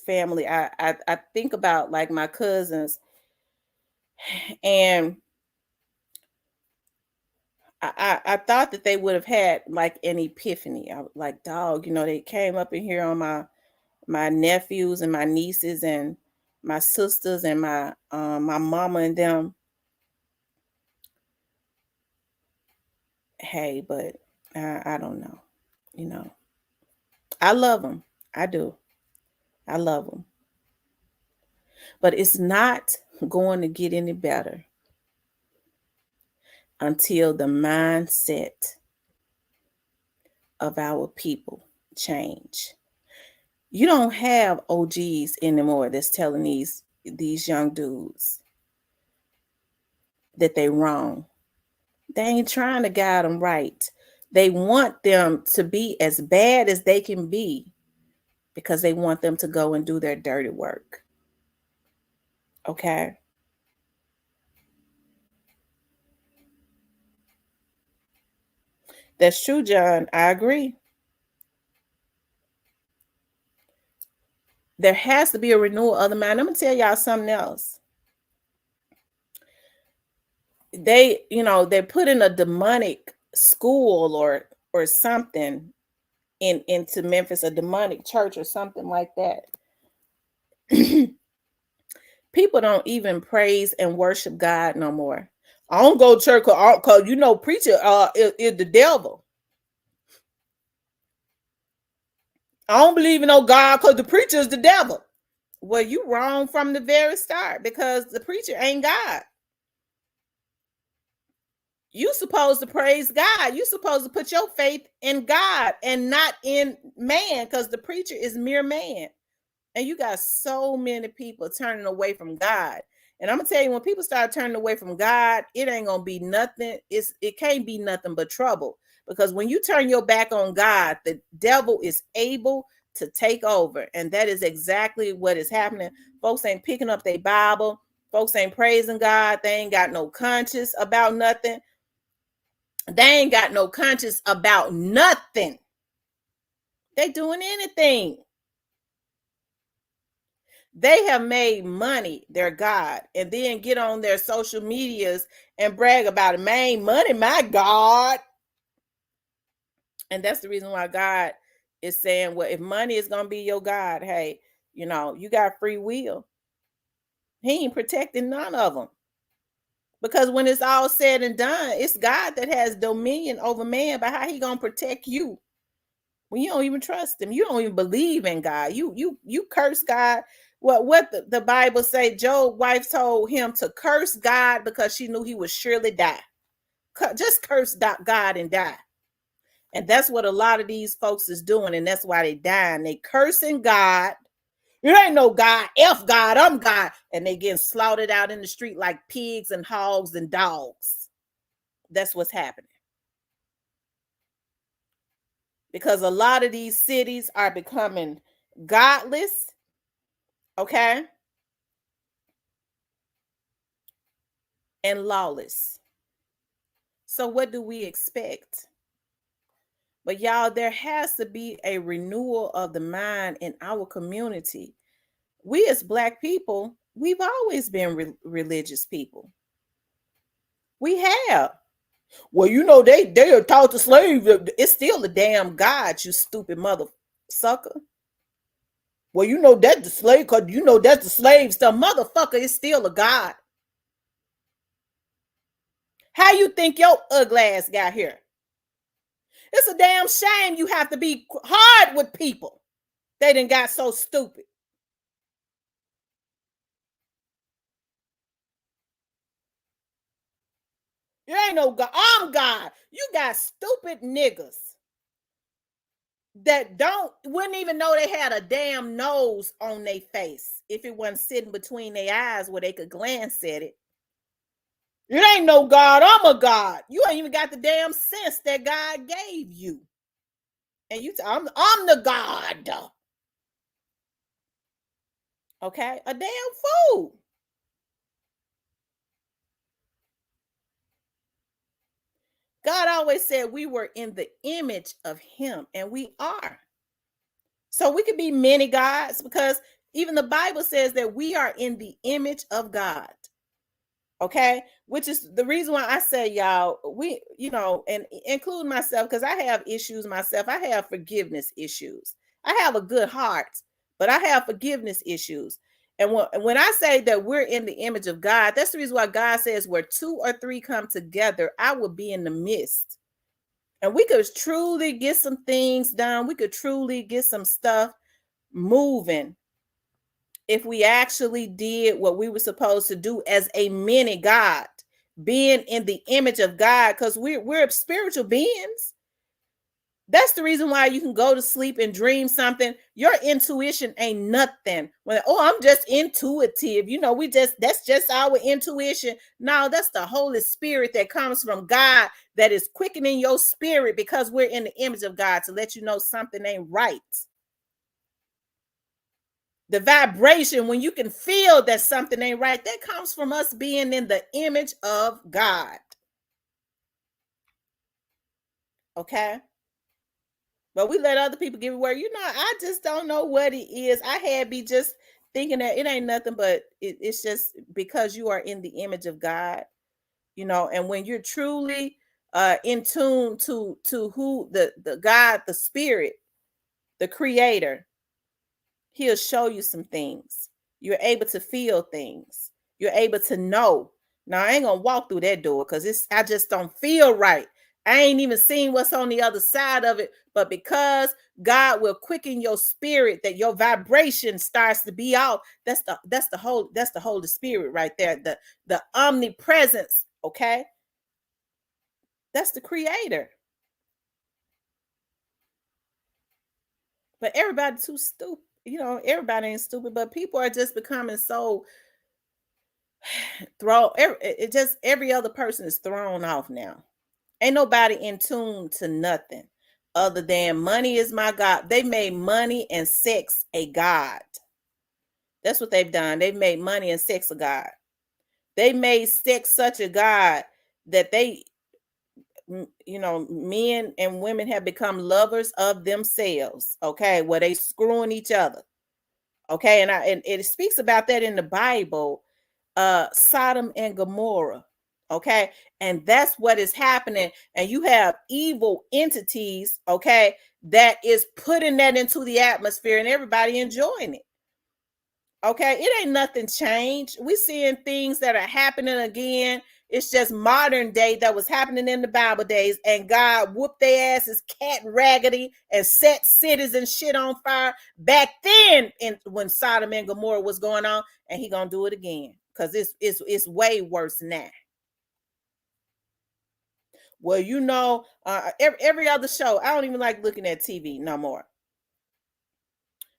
family, I think about like my cousins, and I thought that they would have had like an epiphany. I was like, dog, they came up in here on my nephews and my nieces and my sisters and my mama and them. Hey, but I don't know. I love them. I do. I love them. But it's not going to get any better until the mindset of our people change. You don't have OGs anymore that's telling these young dudes that they wrong. They ain't trying to guide them right. They want them to be as bad as they can be because they want them to go and do their dirty work. Okay? That's true, John. I agree. There has to be a renewal of the mind. I'm going to tell y'all something else. They're putting a demonic school or something into Memphis, a demonic church or something like that. People don't even praise and worship God no more. I don't go to church because preacher is the devil. I don't believe in no God because the preacher is the devil. Well, you wrong from the very start because the preacher ain't God. You supposed to praise God. You supposed to put your faith in God and not in man, because the preacher is mere man. And you got so many people turning away from God. And I'm gonna tell you, when people start turning away from God, it ain't gonna be nothing. It can't be nothing but trouble. Because when you turn your back on God, the devil is able to take over. And that is exactly what is happening. Folks ain't picking up their Bible. Folks ain't praising God. They ain't got no conscience about nothing. They ain't got no conscience about nothing. They doing anything. They have made money their God, and then get on their social medias and brag about it. Man, money, my God. And that's the reason why God is saying, well, if money is going to be your God, hey, you got free will. He ain't protecting none of them. Because when it's all said and done, it's God that has dominion over man. But how he going to protect you when you don't even trust him? You don't even believe in God. You curse God. What the Bible say? Job's wife told him to curse God because she knew he would surely die. Just curse God and die. And that's what a lot of these folks is doing, and that's why they dying. They cursing God. You ain't no God. F God, I'm God. And they getting slaughtered out in the street like pigs and hogs and dogs. That's what's happening. Because a lot of these cities are becoming godless. Okay? And lawless. So what do we expect? But y'all, there has to be a renewal of the mind in our community. We as Black people, we've always been religious people. We have. Well, you know, they are taught the slaves. It's still a damn God, you stupid mother sucker. Well, you know that's the slave, because you know that's the slave stuff. Motherfucker, it's still a God. How you think your ugly ass got here? It's a damn shame you have to be hard with people. They done got so stupid. You ain't no God. I'm God. You got stupid niggas that wouldn't even know they had a damn nose on their face if it wasn't sitting between their eyes where they could glance at it. It ain't no God. I'm a God. You ain't even got the damn sense that God gave you. And I'm the God. Okay? A damn fool. God always said we were in the image of him, and we are. So we could be many gods, because even the Bible says that we are in the image of God. Okay, which is the reason why I say, y'all, we, you know, and include myself, because I have issues myself. I have forgiveness issues. I have a good heart, but I have forgiveness issues. And when I say that we're in the image of God, that's the reason why God says where 2 or 3 come together, I will be in the midst. And we could truly get some things done. We could truly get some stuff moving if we actually did what we were supposed to do as a mini God, being in the image of God, because we're spiritual beings. That's the reason why you can go to sleep and dream something. Your intuition ain't nothing. I'm just intuitive. You know, that's just our intuition. No, that's the Holy Spirit that comes from God that is quickening your spirit, because we're in the image of God, to let you know something ain't right. The vibration, when you can feel that something ain't right, that comes from us being in the image of God. Okay? But we let other people give it where, you know, I just don't know what it is. I had be just thinking that it ain't nothing, but it's just because you are in the image of God, you know, and when you're truly in tune to who the God, the Spirit, the Creator, he'll show you some things. You're able to feel things. You're able to know. Now, I ain't gonna walk through that door because I just don't feel right. I ain't even seen what's on the other side of it. But because God will quicken your spirit, that your vibration starts to be out. That's the Holy Spirit right there. The omnipresence. Okay, that's the Creator. But everybody too stupid. You know, everybody ain't stupid, but people are just becoming so every other person is thrown off now. Ain't nobody in tune to nothing other than money is my God. They made money and sex a God. That's what they've done. They've made money and sex a God. They made sex such a God that they, you know, men and women have become lovers of themselves. Okay, where they screwing each other. Okay, and it speaks about that in the Bible, Sodom and Gomorrah. Okay, and that's what is happening. And you have evil entities, okay, that is putting that into the atmosphere, and everybody enjoying it. Okay, it ain't nothing changed. We seeing things that are happening again. It's just modern day that was happening in the Bible days, and God whooped their asses cat raggedy and set cities and shit on fire back then when Sodom and Gomorrah was going on, and he gonna do it again because it's way worse now. Well, you know, every other show, I don't even like looking at TV no more.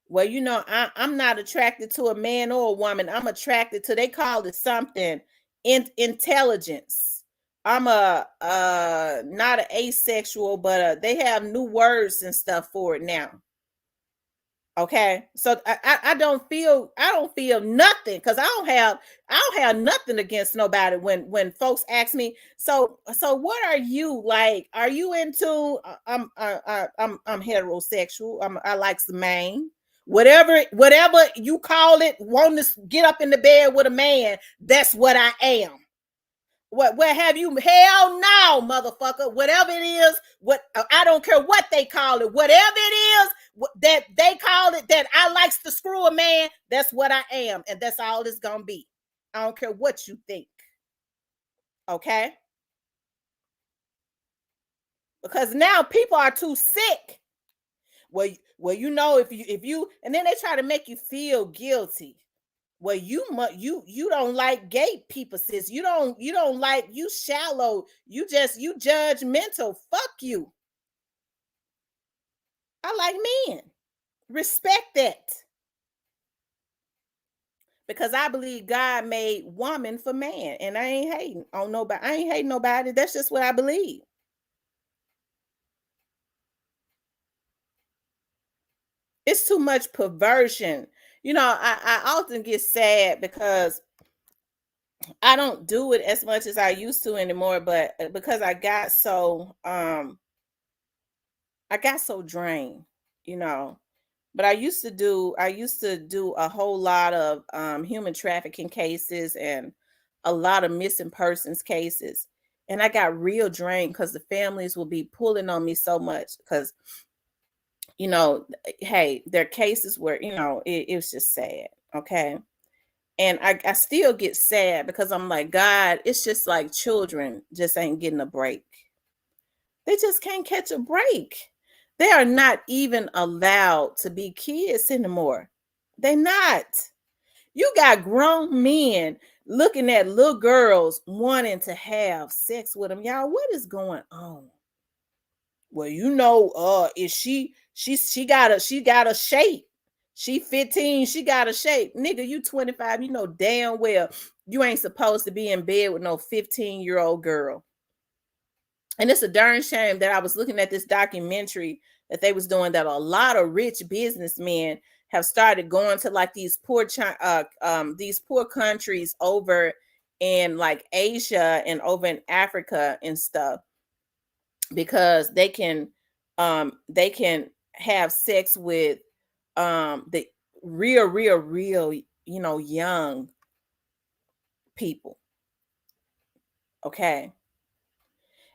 Well, you know, I'm not attracted to a man or a woman. I'm attracted to, they call it something, intelligence. I'm not an asexual, but they have new words and stuff for it now. Okay, so I don't feel nothing because I don't have nothing against nobody when folks ask me. So what are you like? Are you into? I'm heterosexual. I like some man. Whatever you call it, want to get up in the bed with a man. That's what I am. Where have you? Hell no, motherfucker. Whatever it is, what I don't care what they call it. Whatever it is that they call it, that I likes to screw a man. That's what I am, and that's all it's gonna be. I don't care what you think. Okay? Because now people are too sick. Well, you know, if you, and then they try to make you feel guilty. Well, you don't like gay people, sis. You don't like, you shallow. You judgmental. Fuck you. I like men. Respect that. Because I believe God made woman for man, and I ain't hating on nobody. I ain't hating nobody. That's just what I believe. It's too much perversion. You know, I often get sad because I don't do it as much as I used to anymore, but because I got so drained, you know. But I used to do a whole lot of human trafficking cases and a lot of missing persons cases. And I got real drained because the families will be pulling on me so much because, you know, hey, their cases were, you know, it was just sad. Okay. And I still get sad because I'm like, God, it's just like children just ain't getting a break. They just can't catch a break. They are not even allowed to be kids anymore. They're not. You got grown men looking at little girls wanting to have sex with them. Y'all, what is going on? Well, you know, is she got a shape. She 15, she got a shape. Nigga, you 25, you know damn well you ain't supposed to be in bed with no 15-year-old girl. And it's a darn shame that I was looking at this documentary that they was doing, that a lot of rich businessmen have started going to like these poor countries over in like Asia and over in Africa and stuff, because they can have sex with the real, you know, young people. Okay.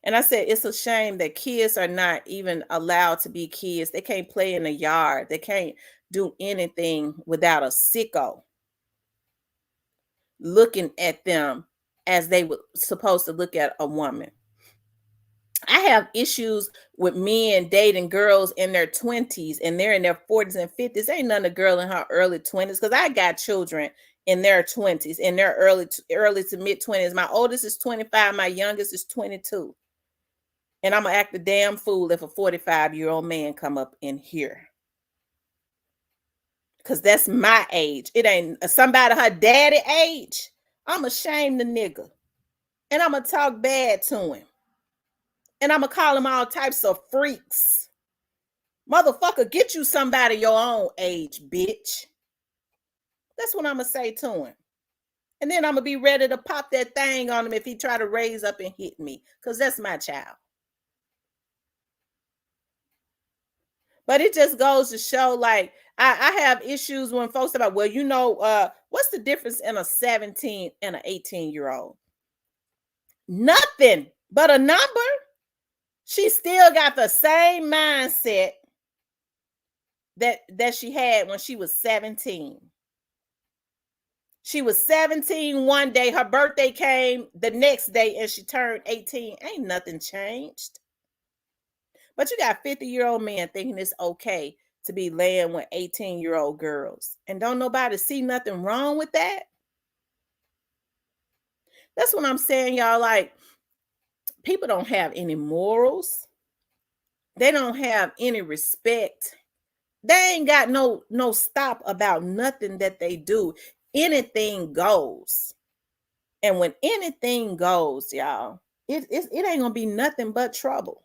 And I said, it's a shame that kids are not even allowed to be kids. They can't play in the yard. They can't do anything without a sicko looking at them as they were supposed to look at a woman. I have issues with men dating girls in their 20s and they're in their 40s and 50s. Ain't none of girl in her early 20s, because I got children in their 20s, in their early to mid 20s. My oldest is 25, my youngest is 22. And I'm gonna act a damn fool if a 45-year-old man come up in here. Because that's my age. It ain't somebody her daddy age. I'm ashamed the nigga. And I'm gonna talk bad to him. And I'm gonna call him all types of freaks. Motherfucker, get you somebody your own age, bitch. That's what I'm gonna say to him. And then I'm gonna be ready to pop that thing on him if he try to raise up and hit me. Because that's my child. But it just goes to show, like, I have issues when folks about, well, you know, what's the difference in a 17 and an 18-year-old? Nothing but a number. She still got the same mindset that she had when she was 17. She was 17 one day, her birthday came the next day, and she turned 18. Ain't nothing changed. But you got 50-year-old men thinking it's okay to be laying with 18-year-old girls. And don't nobody see nothing wrong with that. That's what I'm saying, y'all. Like, people don't have any morals. They don't have any respect. They ain't got no stop about nothing that they do. Anything goes. And when anything goes, y'all, it ain't gonna be nothing but trouble.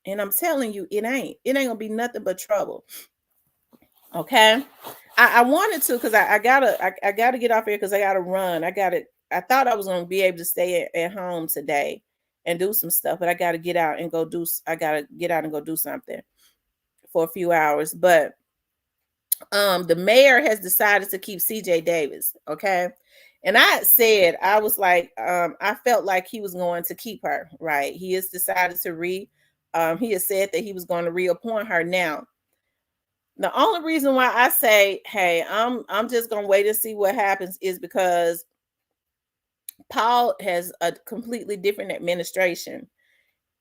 And I'm telling you, it ain't gonna be nothing but trouble. Okay. I wanted to because I gotta get off here because I gotta run. I thought I was gonna be able to stay at home today and do some stuff, but I gotta get out and go do I gotta get out and go do something for a few hours. But the mayor has decided to keep CJ Davis. Okay. And I said, I was like, I felt like he was going to keep her, right? He has decided to he has said that he was going to reappoint her. Now, the only reason why I say, hey, I'm just gonna wait and see what happens is because Paul has a completely different administration.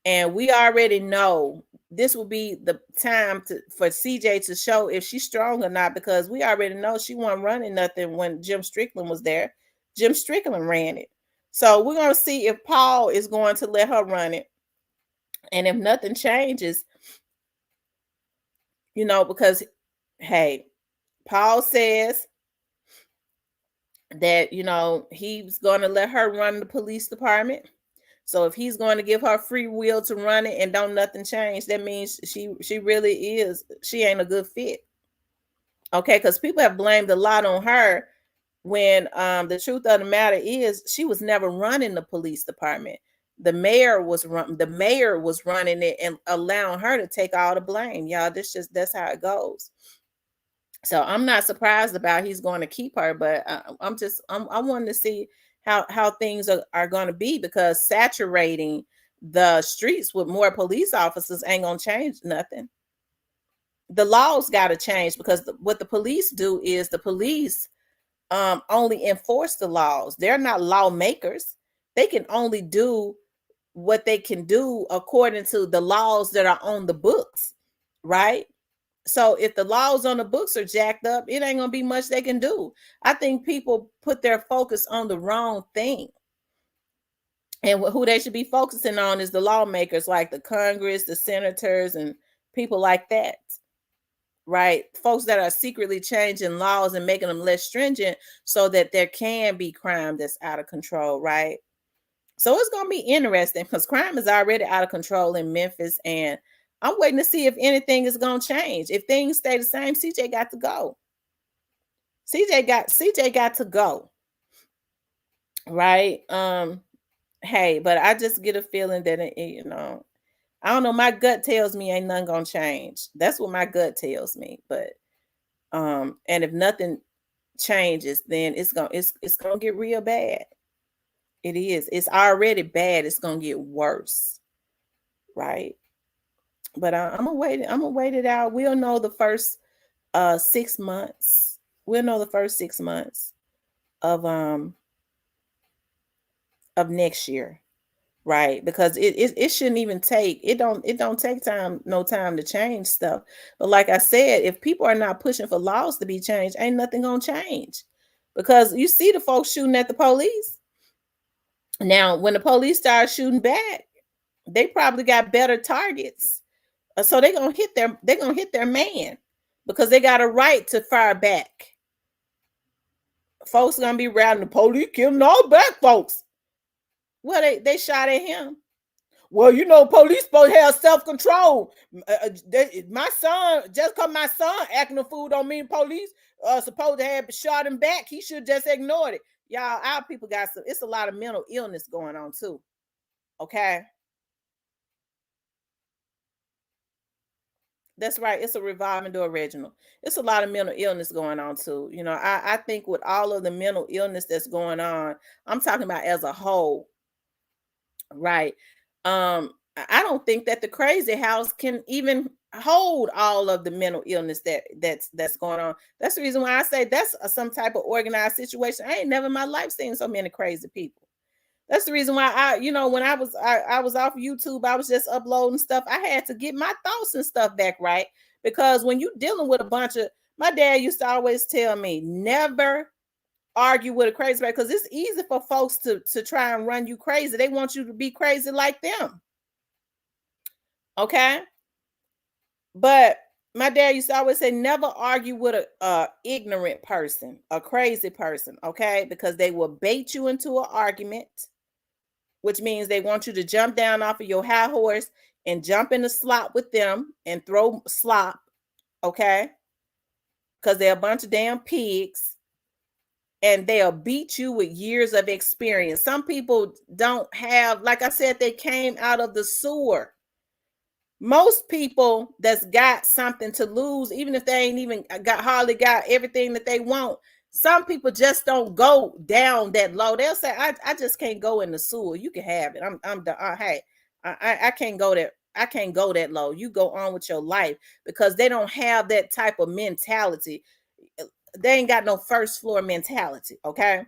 And we already know this will be the time for CJ to show if she's strong or not, because we already know she wasn't running nothing when Jim Strickland was there. Jim Strickland ran it. So we're going to see if Paul is going to let her run it. And if nothing changes, because, hey, Paul says that, he's going to let her run the police department. So if he's going to give her free will to run it and don't nothing change, that means she really she ain't a good fit. Okay, because people have blamed a lot on her when the truth of the matter is she was never running the police department. The mayor was running it and allowing her to take all the blame. Y'all, that's how it goes. So I'm not surprised about he's going to keep her, but I wanted to see how things are going to be, because saturating the streets with more police officers ain't going to change nothing. The laws got to change, because what the police do is the police only enforce the laws. They're not lawmakers. They can only do what they can do according to the laws that are on the books, right? So if the laws on the books are jacked up, it ain't gonna be much they can do. I think people put their focus on the wrong thing. And who they should be focusing on is the lawmakers, like the Congress, the senators, and people like that, right? Folks that are secretly changing laws and making them less stringent so that there can be crime that's out of control, right? So it's going to be interesting, because crime is already out of control in Memphis, and I'm waiting to see if anything is going to change. If things stay the same, CJ got to go. CJ got to go. Right? Hey, but I just get a feeling that I don't know, my gut tells me ain't nothing going to change. That's what my gut tells me. But and if nothing changes, then it's going to get real bad. It is. It's already bad. It's going to get worse. Right? But I'm gonna wait. I'm gonna wait it out. We'll know the first 6 months. We'll know the first 6 months of next year, right? Because it shouldn't even take it don't take no time to change stuff. But like I said, if people are not pushing for laws to be changed, ain't nothing gonna change. Because you see the folks shooting at the police. Now, when the police start shooting back, they probably got better targets. So they're gonna hit their man, because they got a right to fire back. Folks gonna be routing the police, killing all black folks. Well, they shot at him. Well, police supposed to have self-control. My son, just because my son acting a fool don't mean police supposed to have shot him back. He should just ignored it. Y'all, our people it's a lot of mental illness going on too. Okay. That's right. It's a revolving door original. It's a lot of mental illness going on too. I think with all of the mental illness that's going on, I'm talking about as a whole, right? I don't think that the crazy house can even hold all of the mental illness that's going on. That's the reason why I say that's some type of organized situation. I ain't never in my life seen so many crazy people. That's the reason why when I was off YouTube, I was just uploading stuff. I had to get my thoughts and stuff back right, because when you're dealing with a bunch of, my dad used to always tell me, never argue with a crazy person, because it's easy for folks to try and run you crazy. They want you to be crazy like them. Okay? But my dad used to always say, never argue with a ignorant person, a crazy person, okay? Because they will bait you into an argument, which means they want you to jump down off of your high horse and jump in the slop with them and throw slop, okay? because they're a bunch of damn pigs, and they'll beat you with years of experience. Some people don't have, like I said, they came out of the sewer. Most people that's got something to lose, even if they ain't even hardly got everything that they want, some people just don't go down that low. They'll say, I just can't go in the sewer. You can have it. Hey, I can't go there. I can't go that low. You go on with your life, because they don't have that type of mentality. They ain't got no first floor mentality. Okay.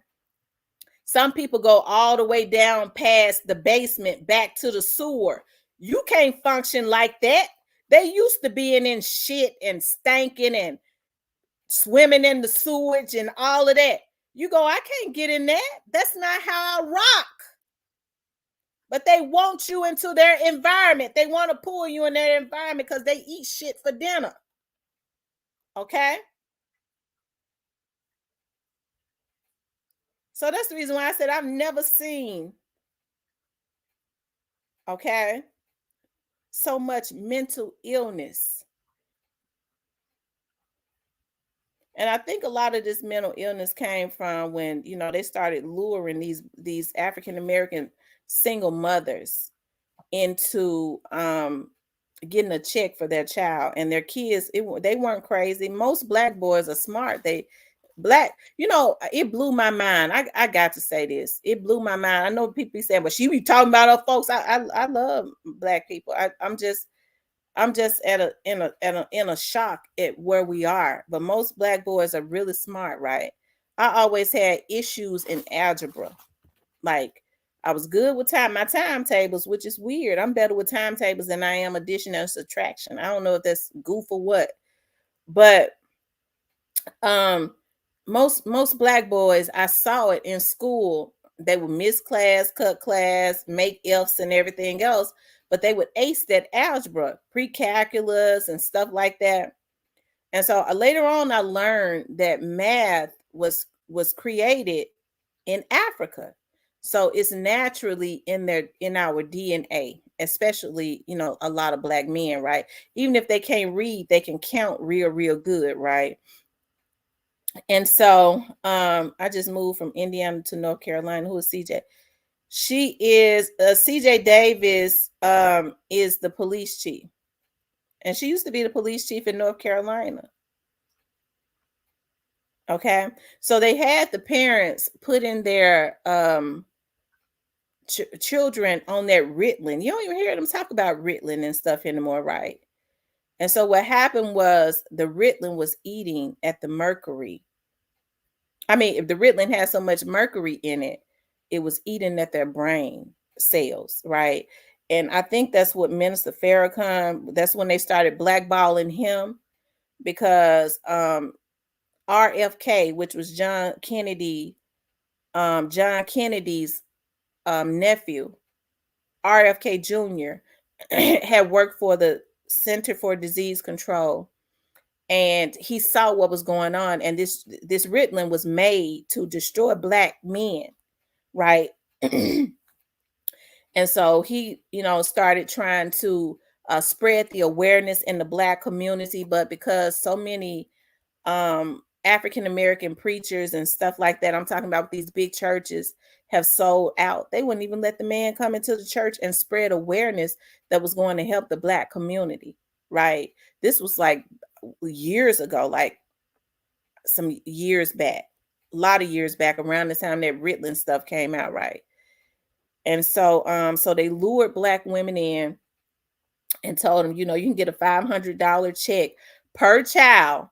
Some people go all the way down past the basement back to the sewer. You can't function like that. They used to being in shit and stanking and swimming in the sewage and all of that. You go, I can't get in that. That's not how I rock. But they want you into their environment. They want to pull you in their environment because they eat shit for dinner. Okay? So that's the reason why I said I've never seen, okay, so much mental illness. And I think a lot of this mental illness came from when, you know, they started luring these African American single mothers into getting a check for their child and their kids. They weren't crazy. Most Black boys are smart. You know, it blew my mind. I got to say this. It blew my mind. I know people be saying, but she be talking about her folks. I love Black people. I'm just in a shock at where we are. But most Black boys are really smart, right? I always had issues in algebra. Like, I was good with my timetables, which is weird. I'm better with timetables than I am addition and subtraction. I don't know if that's goof or what, but most Black boys, I saw it in school. They would miss class, cut class, make F's and everything else, but they would ace that algebra, pre-calculus and stuff like that. And so later on, I learned that math was created in Africa. So it's naturally in our DNA, especially, you know, a lot of Black men, right? Even if they can't read, they can count real good, right? And so I just moved from Indiana to North Carolina. Who is CJ? She is CJ Davis is the police chief. And she used to be the police chief in North Carolina. Okay. So they had the parents put in their children on that Ritalin. You don't even hear them talk about Ritalin and stuff anymore, right? And so what happened was the Ritalin was eating at the mercury. I mean, if the Ritalin had so much mercury in it, it was eating at their brain cells, right? And I think that's what Minister Farrakhan, that's when they started blackballing him, because RFK, which was John Kennedy's nephew, RFK Jr., had worked for the Center for Disease Control. And he saw what was going on. And this Ritalin was made to destroy Black men, right? And so he, you know, started trying to spread the awareness in the Black community. But because so many African American preachers and stuff like that, I'm talking about these big churches, have sold out, they wouldn't even let the man come into the church and spread awareness that was going to help the Black community, right? This was like years ago, like some years back, a lot of years back, around the time that Ritalin stuff came out, right? And so so they lured Black women in and told them, you know, you can get a $500 check per child.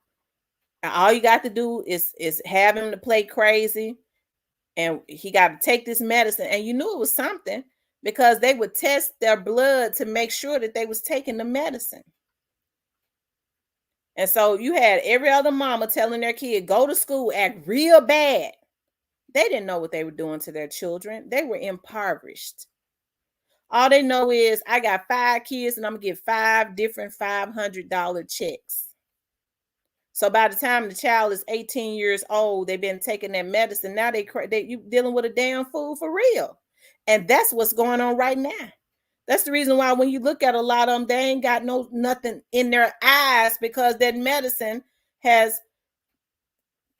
All you got to do is have him to play crazy, and he got to take this medicine. And you knew it was something, because they would test their blood to make sure that they was taking the medicine. And so you had every other mama telling their kid, go to school, act real bad. They didn't know what they were doing to their children. They were impoverished. All they know is, I got 5 kids and I'm going to get 5 different $500 checks. So by the time the child is 18 years old, they've been taking their medicine. Now you dealing with a damn fool for real. And that's what's going on right now. That's the reason why when you look at a lot of them, they ain't got nothing in their eyes, because that medicine has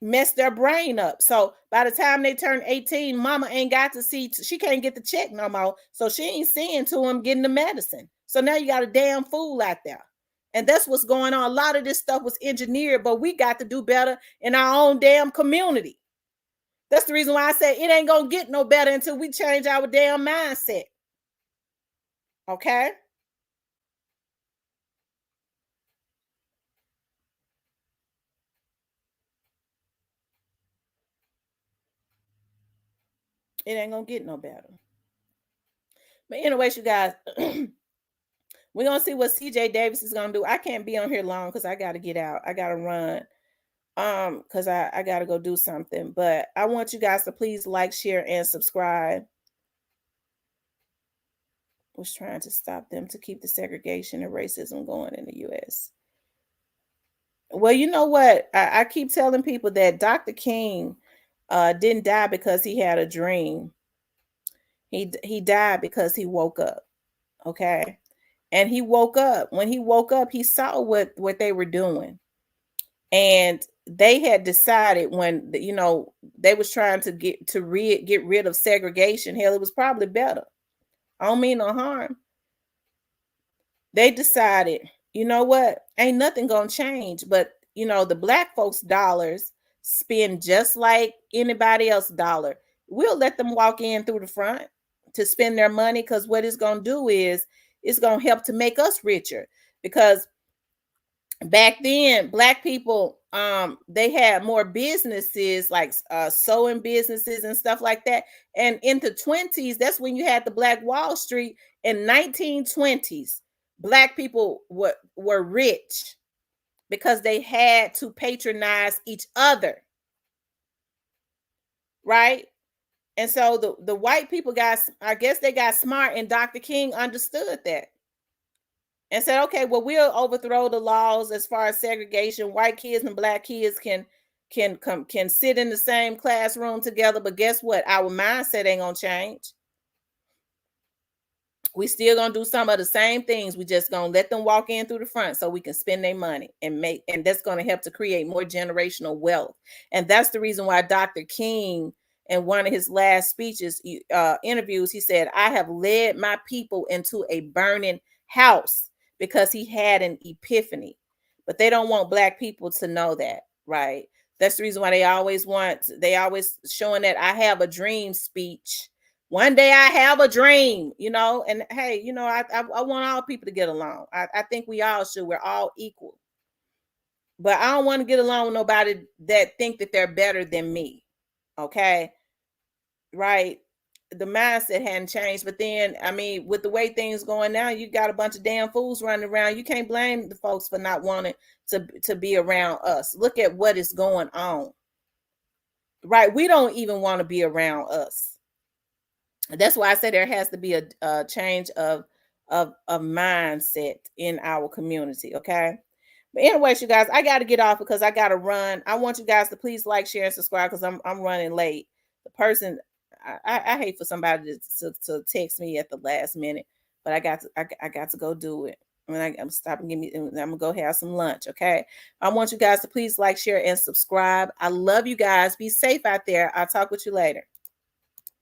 mess their brain up. So by the time they turn 18, mama ain't got to see, she can't get the check no more. So she ain't seeing to them getting the medicine. So now you got a damn fool out there. And that's what's going on. A lot of this stuff was engineered, but we got to do better in our own damn community. That's the reason why I say it ain't going to get no better until we change our damn mindset. Okay? It ain't going to get no better. But anyways, you guys, we're going to see what CJ Davis is going to do. I can't be on here long because I got to get out. I got to run. Because I got to go do something. But I want you guys to please like, share, and subscribe. Was trying to stop them to keep the segregation and racism going in the U.S. Well, you know what? I keep telling people that Dr. King didn't die because he had a dream. He died because he woke up. Okay. And he woke up. When he woke up, he saw what they were doing. And they had decided when, you know, they was trying to get rid of segregation. Hell, it was probably better. I don't mean no harm. They decided, you know what? Ain't nothing gonna change. But, you know, the black folks' dollars spend just like anybody else's dollar. We'll let them walk in through the front to spend their money, because what it's gonna do is it's gonna help to make us richer. Because back then, black people, they had more businesses, like sewing businesses and stuff like that. And in the 20s, that's when you had the Black Wall Street. In 1920s, black people were rich because they had to patronize each other, right? And so the white people I guess they got smart, and Dr. King understood that and said, okay, well, we'll overthrow the laws as far as segregation. White kids and black kids can sit in the same classroom together. But guess what? Our mindset ain't gonna change. We still gonna do some of the same things. We just gonna let them walk in through the front so we can spend their money and that's gonna help to create more generational wealth. And that's the reason why Dr. King, in one of his last speeches, interviews, he said, I have led my people into a burning house, because he had an epiphany. But they don't want black people to know that, right? That's the reason why they always showing that I have a dream speech. One day I have a dream, you know, and hey, you know, I want all people to get along. I think we all should. We're all equal. But I don't want to get along with nobody that think that they're better than me. Okay. Right. The mindset hadn't changed. But then, I mean, with the way things going now, you got a bunch of damn fools running around. You can't blame the folks for not wanting to be around us. Look at what is going on. Right. We don't even want to be around us. That's why I say there has to be a change of mindset in our community. Okay. But anyways, you guys, I got to get off because I got to run. I want you guys to please like, share, and subscribe because I'm running late. The person, I hate for somebody to text me at the last minute, but I got to go do it. I'm stopping. I'm gonna go have some lunch. Okay. I want you guys to please like, share, and subscribe. I love you guys. Be safe out there. I'll talk with you later.